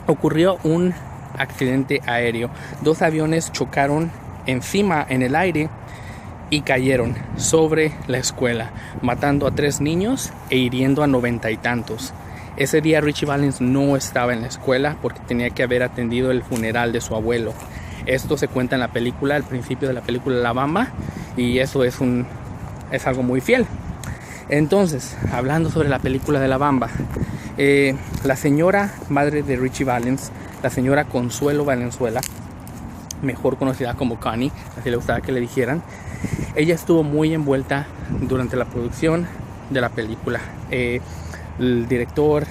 ocurrió un accidente aéreo. 2 aviones chocaron encima en el aire y cayeron sobre la escuela, matando a 3 niños e hiriendo a 90 y tantos. Ese día Ritchie Valens no estaba en la escuela porque tenía que haber atendido el funeral de su abuelo. Esto se cuenta en la película, al principio de la película La Bamba, y eso es algo muy fiel. Entonces, hablando sobre la película de La Bamba, la señora madre de Ritchie Valens, la señora Consuelo Valenzuela, mejor conocida como Connie, así le gustaba que le dijeran, ella estuvo muy envuelta durante la producción de la película. El director,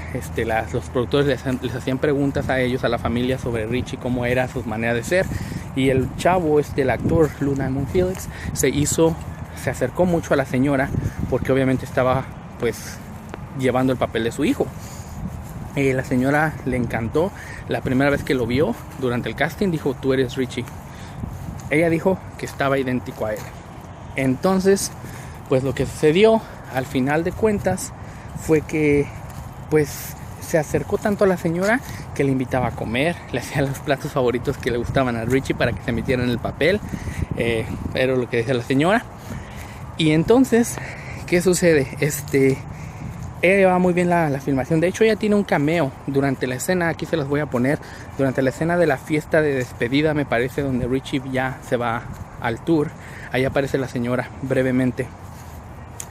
los productores les hacían preguntas a ellos, a la familia, sobre Ritchie, cómo era su manera de ser, y el chavo, el actor Lou Diamond Phillips, se acercó mucho a la señora porque obviamente estaba pues llevando el papel de su hijo. La señora le encantó. La primera vez que lo vio durante el casting dijo: tú eres Ritchie. Ella dijo que estaba idéntico a él. Entonces pues lo que sucedió al final de cuentas fue que pues se acercó tanto a la señora que le invitaba a comer, le hacía los platos favoritos que le gustaban a Ritchie para que se metiera en el papel. Era lo que decía la señora. Y entonces, ¿qué sucede? Ella llevaba muy bien la filmación. De hecho, ella tiene un cameo durante la escena. Aquí se las voy a poner. Durante la escena de la fiesta de despedida, me parece, donde Ritchie ya se va al tour. Ahí aparece la señora brevemente.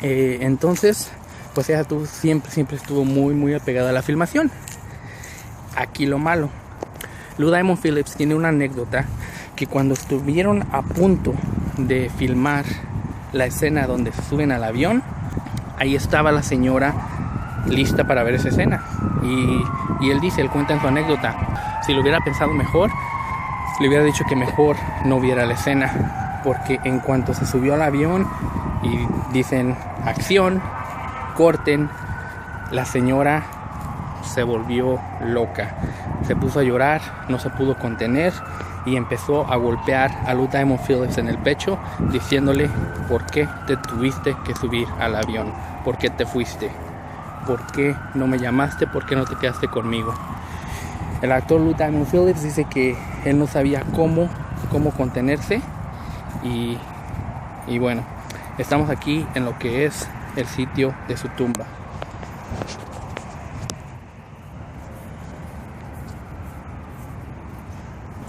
Entonces, pues ella siempre estuvo muy apegada a la filmación. Aquí lo malo. Lou Diamond Phillips tiene una anécdota que cuando estuvieron a punto de filmar la escena donde se suben al avión, ahí estaba la señora lista para ver esa escena. Y él cuenta en su anécdota, si lo hubiera pensado mejor, le hubiera dicho que mejor no viera la escena, porque en cuanto se subió al avión y dicen acción, corten, la señora se volvió loca, se puso a llorar, no se pudo contener y empezó a golpear a Lou Diamond Phillips en el pecho, diciéndole: ¿por qué te tuviste que subir al avión? ¿Por qué te fuiste? ¿Por qué no me llamaste? ¿Por qué no te quedaste conmigo? El actor Lou Diamond Phillips dice que él no sabía cómo contenerse y bueno, estamos aquí en lo que es el sitio de su tumba.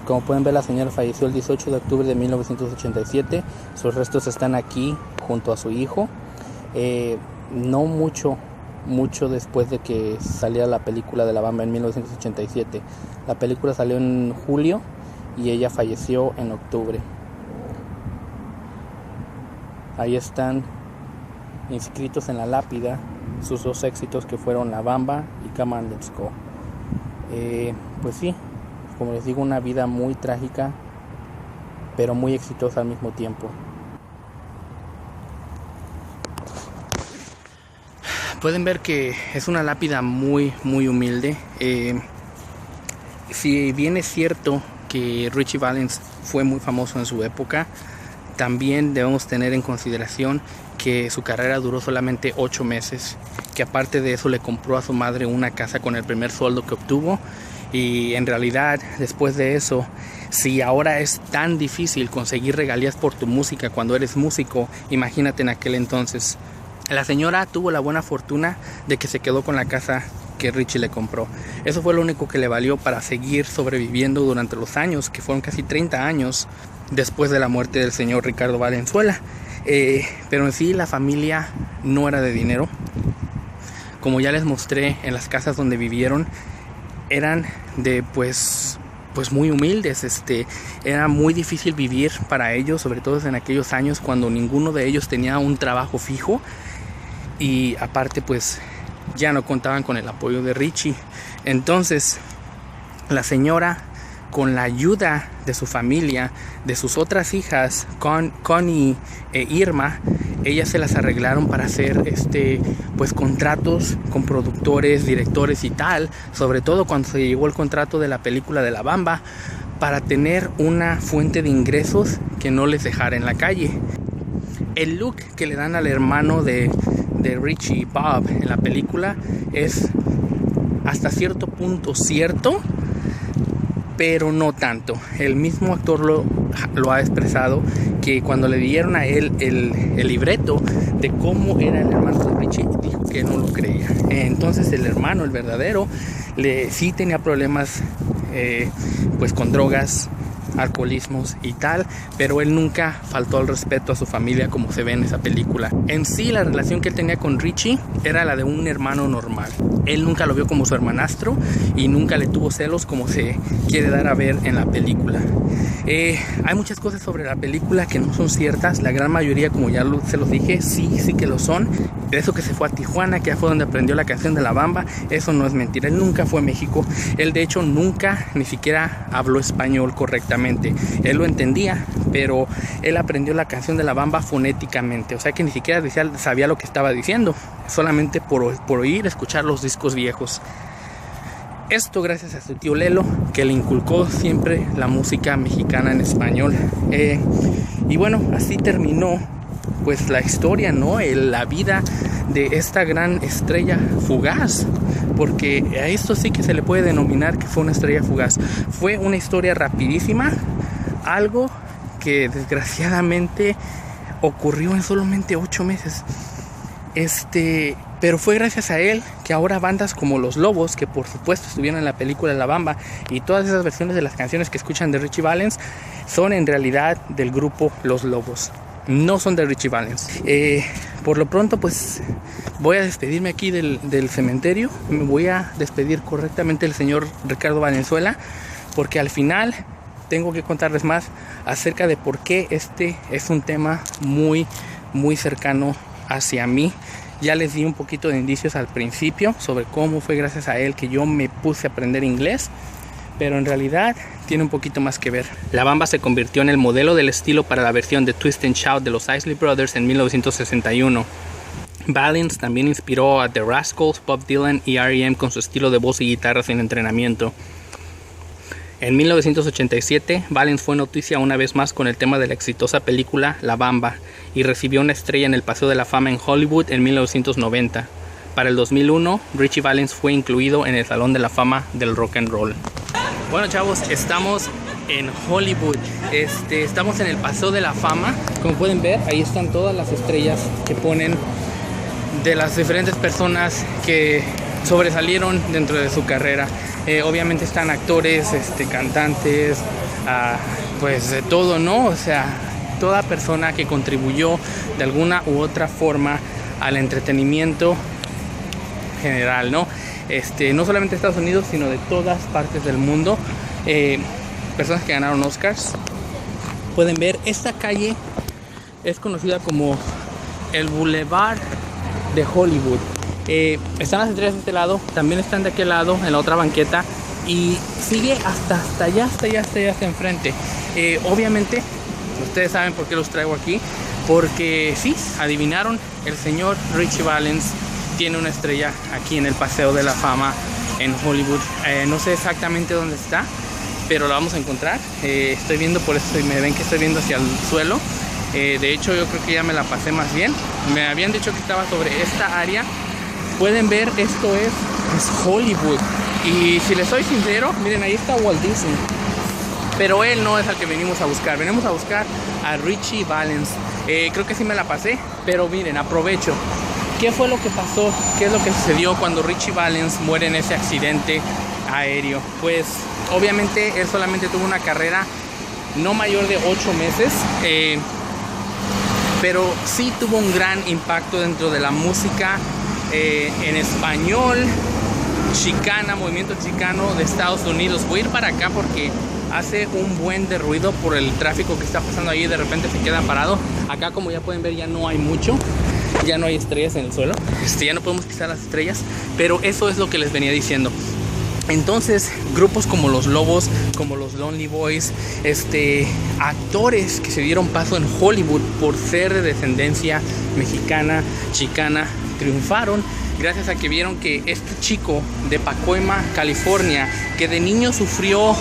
Como pueden ver, la señora falleció el 18 de octubre de 1987. Sus restos están aquí junto a su hijo. No mucho después de que saliera la película de La Bamba en 1987. La película salió en julio y ella falleció en octubre. Ahí están inscritos en la lápida sus 2 éxitos, que fueron La Bamba y Come On Let's Go. Pues sí, como les digo, una vida muy trágica, pero muy exitosa al mismo tiempo. Pueden ver que es una lápida muy humilde. Si bien es cierto que Ritchie Valens fue muy famoso en su época, también debemos tener en consideración que su carrera duró solamente 8 meses, que aparte de eso le compró a su madre una casa con el primer sueldo que obtuvo. Y en realidad, después de eso, si ahora es tan difícil conseguir regalías por tu música cuando eres músico, imagínate en aquel entonces. La señora tuvo la buena fortuna de que se quedó con la casa que Ritchie le compró. Eso fue lo único que le valió para seguir sobreviviendo durante los años, que fueron casi 30 años después de la muerte del señor Ricardo Valenzuela. Pero en sí la familia no era de dinero. Como ya les mostré, en las casas donde vivieron eran de pues muy humildes. Era muy difícil vivir para ellos, sobre todo en aquellos años cuando ninguno de ellos tenía un trabajo fijo. Y aparte pues ya no contaban con el apoyo de Richie. Entonces la señora, con la ayuda de su familia, de sus otras hijas, Connie e Irma, ellas se las arreglaron para hacer pues contratos con productores, directores y tal, sobre todo cuando se llegó el contrato de la película de La Bamba, para tener una fuente de ingresos que no les dejara en la calle. El look que le dan al hermano de Richie, Bob, en la película es hasta cierto punto cierto, pero no tanto. El mismo actor lo ha expresado, que cuando le dieron a él el libreto de cómo era el hermano de Richie, dijo que no lo creía. Entonces el hermano, el verdadero, sí tenía problemas pues con drogas, alcoholismos y tal, pero él nunca faltó al respeto a su familia como se ve en esa película. En sí, la relación que él tenía con Richie era la de un hermano normal. Él nunca lo vio como su hermanastro y nunca le tuvo celos como se quiere dar a ver en la película. Hay muchas cosas sobre la película que no son ciertas. La gran mayoría, como ya se los dije, sí que lo son. Eso que se fue a Tijuana, que fue donde aprendió la canción de La Bamba, eso no es mentira. Él nunca fue a México. Él de hecho nunca ni siquiera habló español correctamente. Él lo entendía, pero él aprendió la canción de La Bamba fonéticamente. O sea que ni siquiera sabía lo que estaba diciendo, solamente por oír, escuchar los discos viejos. Esto gracias a su tío Lelo, que le inculcó siempre la música mexicana en español. Y bueno, así terminó pues la historia, ¿no? La vida de esta gran estrella fugaz, porque a esto sí que se le puede denominar que fue una estrella fugaz. Fue una historia rapidísima, algo que desgraciadamente ocurrió en solamente 8 meses. Pero fue gracias a él que ahora bandas como Los Lobos, que por supuesto estuvieron en la película La Bamba, y todas esas versiones de las canciones que escuchan de Richie Valens son en realidad del grupo Los Lobos, no son de Richie Valens. Por lo pronto pues voy a despedirme aquí del cementerio. Me voy a despedir correctamente del señor Ricardo Valenzuela, porque al final tengo que contarles más acerca de por qué este es un tema muy cercano hacia mí. Ya les di un poquito de indicios al principio sobre cómo fue gracias a él que yo me puse a aprender inglés, pero en realidad tiene un poquito más que ver. La Bamba se convirtió en el modelo del estilo para la versión de Twist and Shout de los Isley Brothers en 1961. Valens también inspiró a The Rascals, Bob Dylan y R.E.M. con su estilo de voz y guitarra sin entrenamiento. En 1987, Valens fue noticia una vez más con el tema de la exitosa película La Bamba y recibió una estrella en el Paseo de la Fama en Hollywood en 1990. Para el 2001, Richie Valens fue incluido en el Salón de la Fama del Rock and Roll. Bueno, chavos, estamos en Hollywood. Estamos en el Paseo de la Fama. Como pueden ver, ahí están todas las estrellas que ponen de las diferentes personas que sobresalieron dentro de su carrera. Obviamente están actores, cantantes, pues de todo, ¿no? O sea, toda persona que contribuyó de alguna u otra forma al entretenimiento general, ¿no? No solamente de Estados Unidos, sino de todas partes del mundo. Personas que ganaron Oscars. Pueden ver, esta calle es conocida como el Boulevard de Hollywood. Están las estrellas de este lado, también están de aquel lado, en la otra banqueta, y sigue hasta allá, hasta enfrente. Obviamente, ustedes saben por qué los traigo aquí, porque sí, adivinaron, el señor Richie Valens tiene una estrella aquí en el Paseo de la Fama en Hollywood. No sé exactamente dónde está, pero la vamos a encontrar. Estoy viendo, por eso me ven que estoy viendo hacia el suelo. De hecho, yo creo que ya me la pasé más bien. Me habían dicho que estaba sobre esta área. Pueden ver, esto es Hollywood. Y si les soy sincero, miren, ahí está Walt Disney. Pero él no es al que venimos a buscar. Venimos a buscar a Richie Valens. Creo que sí me la pasé, pero miren, aprovecho. ¿Qué fue lo que pasó? ¿Qué es lo que sucedió cuando Richie Valens muere en ese accidente aéreo? Pues obviamente él solamente tuvo una carrera no mayor de 8 meses. Pero sí tuvo un gran impacto dentro de la música en español, chicana, movimiento chicano de Estados Unidos. Voy a ir para acá porque hace un buen de ruido por el tráfico que está pasando ahí. De repente se queda parado. Acá, como ya pueden ver, ya no hay mucho. ya no hay estrellas en el suelo, ya no podemos quitar las estrellas, pero eso es lo que les venía diciendo. Entonces, grupos como los Lobos, como los Lonely Boys, actores que se dieron paso en Hollywood por ser de descendencia mexicana, chicana, triunfaron gracias a que vieron que este chico de Pacoima, California, que de niño sufrió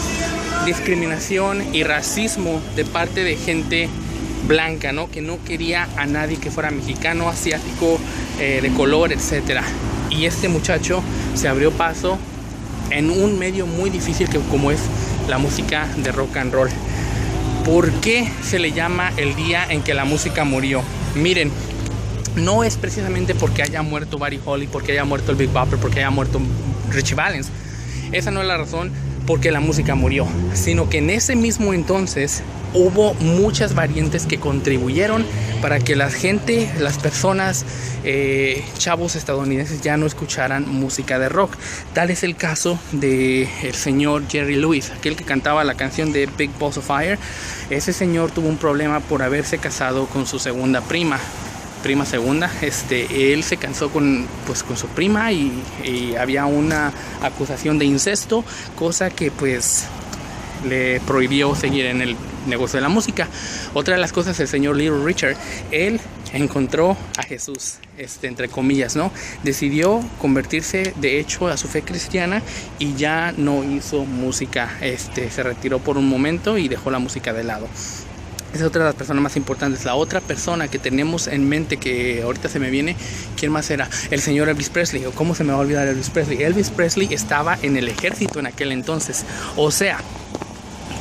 discriminación y racismo de parte de gente blanca, ¿no? Que no quería a nadie que fuera mexicano, asiático, de color, etc. Y este muchacho se abrió paso en un medio muy difícil como es la música de rock and roll. ¿Por qué se le llama el día en que la música murió? Miren, no es precisamente porque haya muerto Buddy Holly, porque haya muerto el Big Bopper, porque haya muerto Ritchie Valens. Esa no es la razón porque la música murió, sino que en ese mismo entonces hubo muchas variantes que contribuyeron para que las personas, chavos estadounidenses ya no escucharan música de rock. Tal es el caso del señor Jerry Lewis, aquel que cantaba la canción de Big Balls of Fire. Ese señor tuvo un problema por haberse casado con su segunda prima segunda. Él se casó con su prima y había una acusación de incesto, cosa que pues le prohibió seguir en el negocio de la música. Otra de las cosas, el señor Little Richard, él encontró a Jesús, entre comillas, ¿no? Decidió convertirse de hecho a su fe cristiana y ya no hizo música. Se retiró por un momento y dejó la música de lado. Esa es otra de las personas más importantes. La otra persona que tenemos en mente, que ahorita se me viene, ¿quién más era? El señor Elvis Presley. ¿O cómo se me va a olvidar Elvis Presley? Elvis Presley estaba en el ejército en aquel entonces. O sea,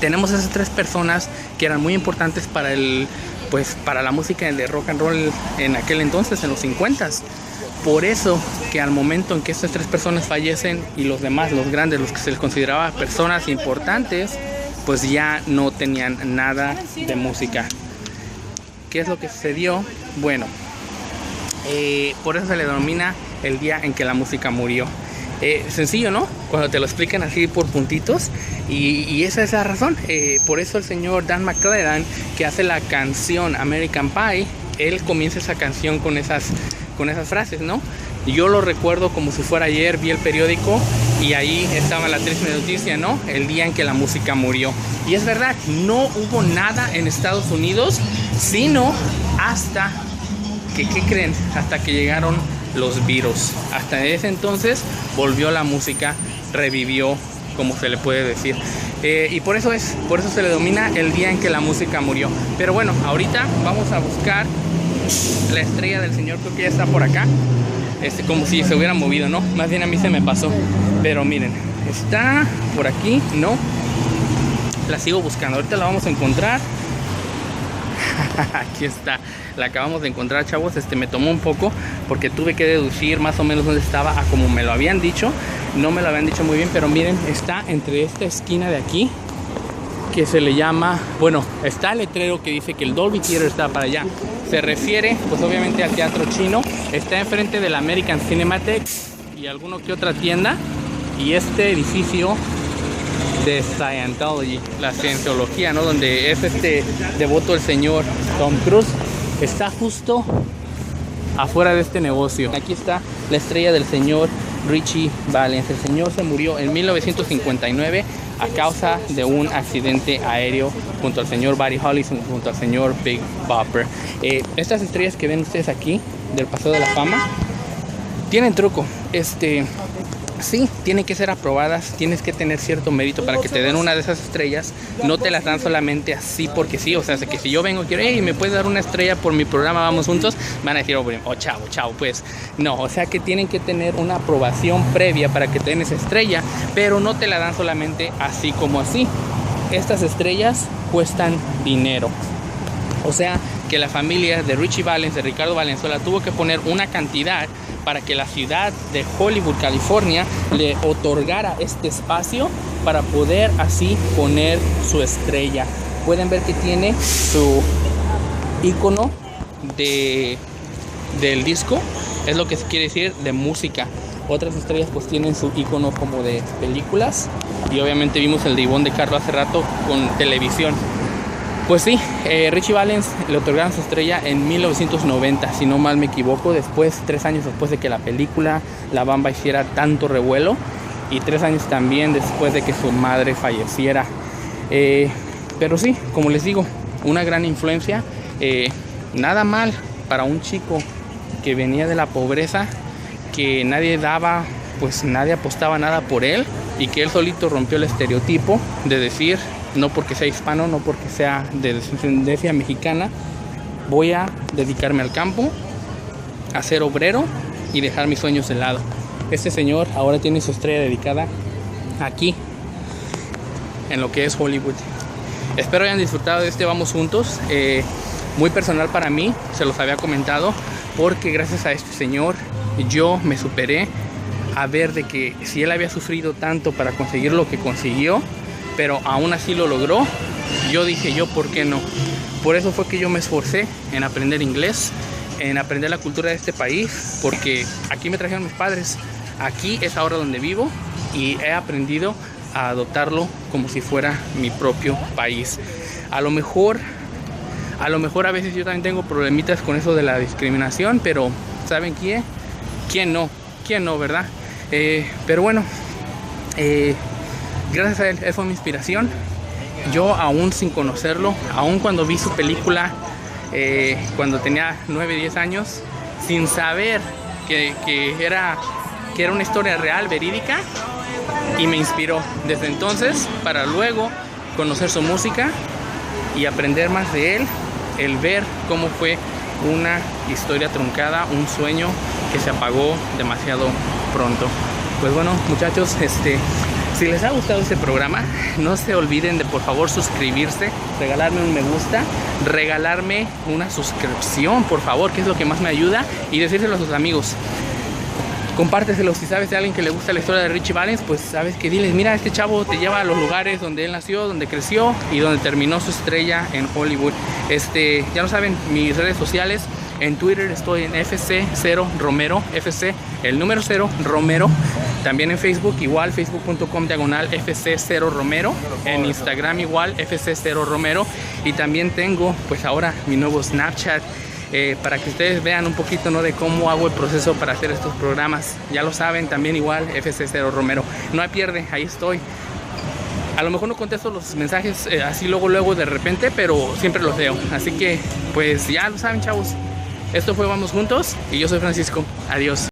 tenemos esas tres personas que eran muy importantes para la música de rock and roll en aquel entonces, en los 50s. Por eso que al momento en que estas tres personas fallecen y los demás, los grandes, los que se les consideraba personas importantes, pues ya no tenían nada de música. ¿Qué es lo que sucedió? Bueno, por eso se le denomina el día en que la música murió. Sencillo, ¿no? Cuando te lo explican así por puntitos. Y esa es la razón. Por eso el señor Dan McClellan, que hace la canción American Pie, él comienza esa canción con esas frases, ¿no? Yo lo recuerdo como si fuera ayer, vi el periódico y ahí estaba la triste noticia, ¿no? El día en que la música murió. Y es verdad, no hubo nada en Estados Unidos, sino hasta que, ¿qué creen? Hasta que llegaron los Beatles. Hasta ese entonces volvió la música, revivió, como se le puede decir. Y por eso se le denomina el día en que la música murió. Pero bueno, ahorita vamos a buscar la estrella del señor, creo que ya está por acá. Como si se hubiera movido, ¿no? Más bien a mí se me pasó. Pero miren, está por aquí, ¿no? La sigo buscando, ahorita la vamos a encontrar. Aquí está, la acabamos de encontrar, chavos. Me tomó un poco porque tuve que deducir más o menos dónde estaba a como me lo habían dicho. No me lo habían dicho muy bien, pero miren, está entre esta esquina de aquí, que se le llama, bueno, está el letrero que dice que el Dolby Theater está para allá. Se refiere, pues obviamente, al teatro chino. Está enfrente del American Cinematheque y alguna que otra tienda. Y este edificio de Scientology, la cienciología, ¿no? Donde es devoto el señor Tom Cruise, está justo afuera de este negocio. Aquí está la estrella del señor Ritchie Valens. El señor se murió en 1959 a causa de un accidente aéreo junto al señor Buddy Holly, junto al señor Big Bopper. Estas estrellas que ven ustedes aquí del Paseo de la Fama tienen truco. Sí, tienen que ser aprobadas, tienes que tener cierto mérito para que te den una de esas estrellas. No te las dan solamente así porque sí. O sea, que si yo vengo y quiero, hey, ¿me puedes dar una estrella por mi programa Vamos Juntos? Van a decir, oh, chao, pues. No, o sea que tienen que tener una aprobación previa para que te den esa estrella, pero no te la dan solamente así como así. Estas estrellas cuestan dinero. O sea que la familia de Ritchie Valens, de Ricardo Valenzuela, tuvo que poner una cantidad para que la ciudad de Hollywood, California, le otorgara este espacio para poder así poner su estrella. Pueden ver que tiene su icono del disco, es lo que quiere decir de música. Otras estrellas pues tienen su icono como de películas, y obviamente vimos el de Ivonne de Carlo hace rato con televisión. Pues sí, Richie Valens le otorgaron su estrella en 1990, si no mal me equivoco, después, 3 años después de que la película La Bamba hiciera tanto revuelo, y 3 años también después de que su madre falleciera. Pero sí, como les digo, una gran influencia. Nada mal para un chico que venía de la pobreza, que nadie daba, pues nadie apostaba nada por él, y que él solito rompió el estereotipo de decir, no porque sea hispano, no porque sea de descendencia mexicana, voy a dedicarme al campo, a ser obrero y dejar mis sueños de lado. Este señor ahora tiene su estrella dedicada aquí, en lo que es Hollywood. Espero hayan disfrutado de este Vamos Juntos, muy personal para mí, se los había comentado, porque gracias a este señor yo me superé a ver de que si él había sufrido tanto para conseguir lo que consiguió, pero aún así lo logró, yo dije, yo, ¿por qué no? Por eso fue que yo me esforcé en aprender inglés, en aprender la cultura de este país, porque aquí me trajeron mis padres, aquí es ahora donde vivo, y he aprendido a adoptarlo como si fuera mi propio país. A lo mejor a veces yo también tengo problemitas con eso de la discriminación, pero ¿saben quién? ¿Quién no? ¿Quién no, verdad? Pero bueno, gracias a él fue mi inspiración. Yo, aún sin conocerlo, aún cuando vi su película cuando tenía 9, 10 años, sin saber que era una historia real, verídica, y me inspiró desde entonces para luego conocer su música y aprender más de él, el ver cómo fue una historia truncada, un sueño que se apagó demasiado pronto. Pues bueno, muchachos, si les ha gustado este programa, no se olviden de por favor suscribirse, regalarme un me gusta, regalarme una suscripción, por favor, que es lo que más me ayuda, y decírselo a sus amigos. Compárteselo si sabes de alguien que le gusta la historia de Richie Valens, pues sabes que diles, mira, este chavo te lleva a los lugares donde él nació, donde creció y donde terminó su estrella en Hollywood. Ya lo saben, mis redes sociales, en Twitter estoy en FC0Romero, FC, el número 0 Romero. También en Facebook igual, facebook.com/FC0Romero. En Instagram igual, FC0Romero. Y también tengo pues ahora mi nuevo Snapchat, para que ustedes vean un poquito, ¿no?, de cómo hago el proceso para hacer estos programas. Ya lo saben, también igual, FC0Romero. No hay pierde, ahí estoy. A lo mejor no contesto los mensajes así luego de repente, pero siempre los leo. Así que pues ya lo saben, chavos. Esto fue Vamos Juntos y yo soy Francisco. Adiós.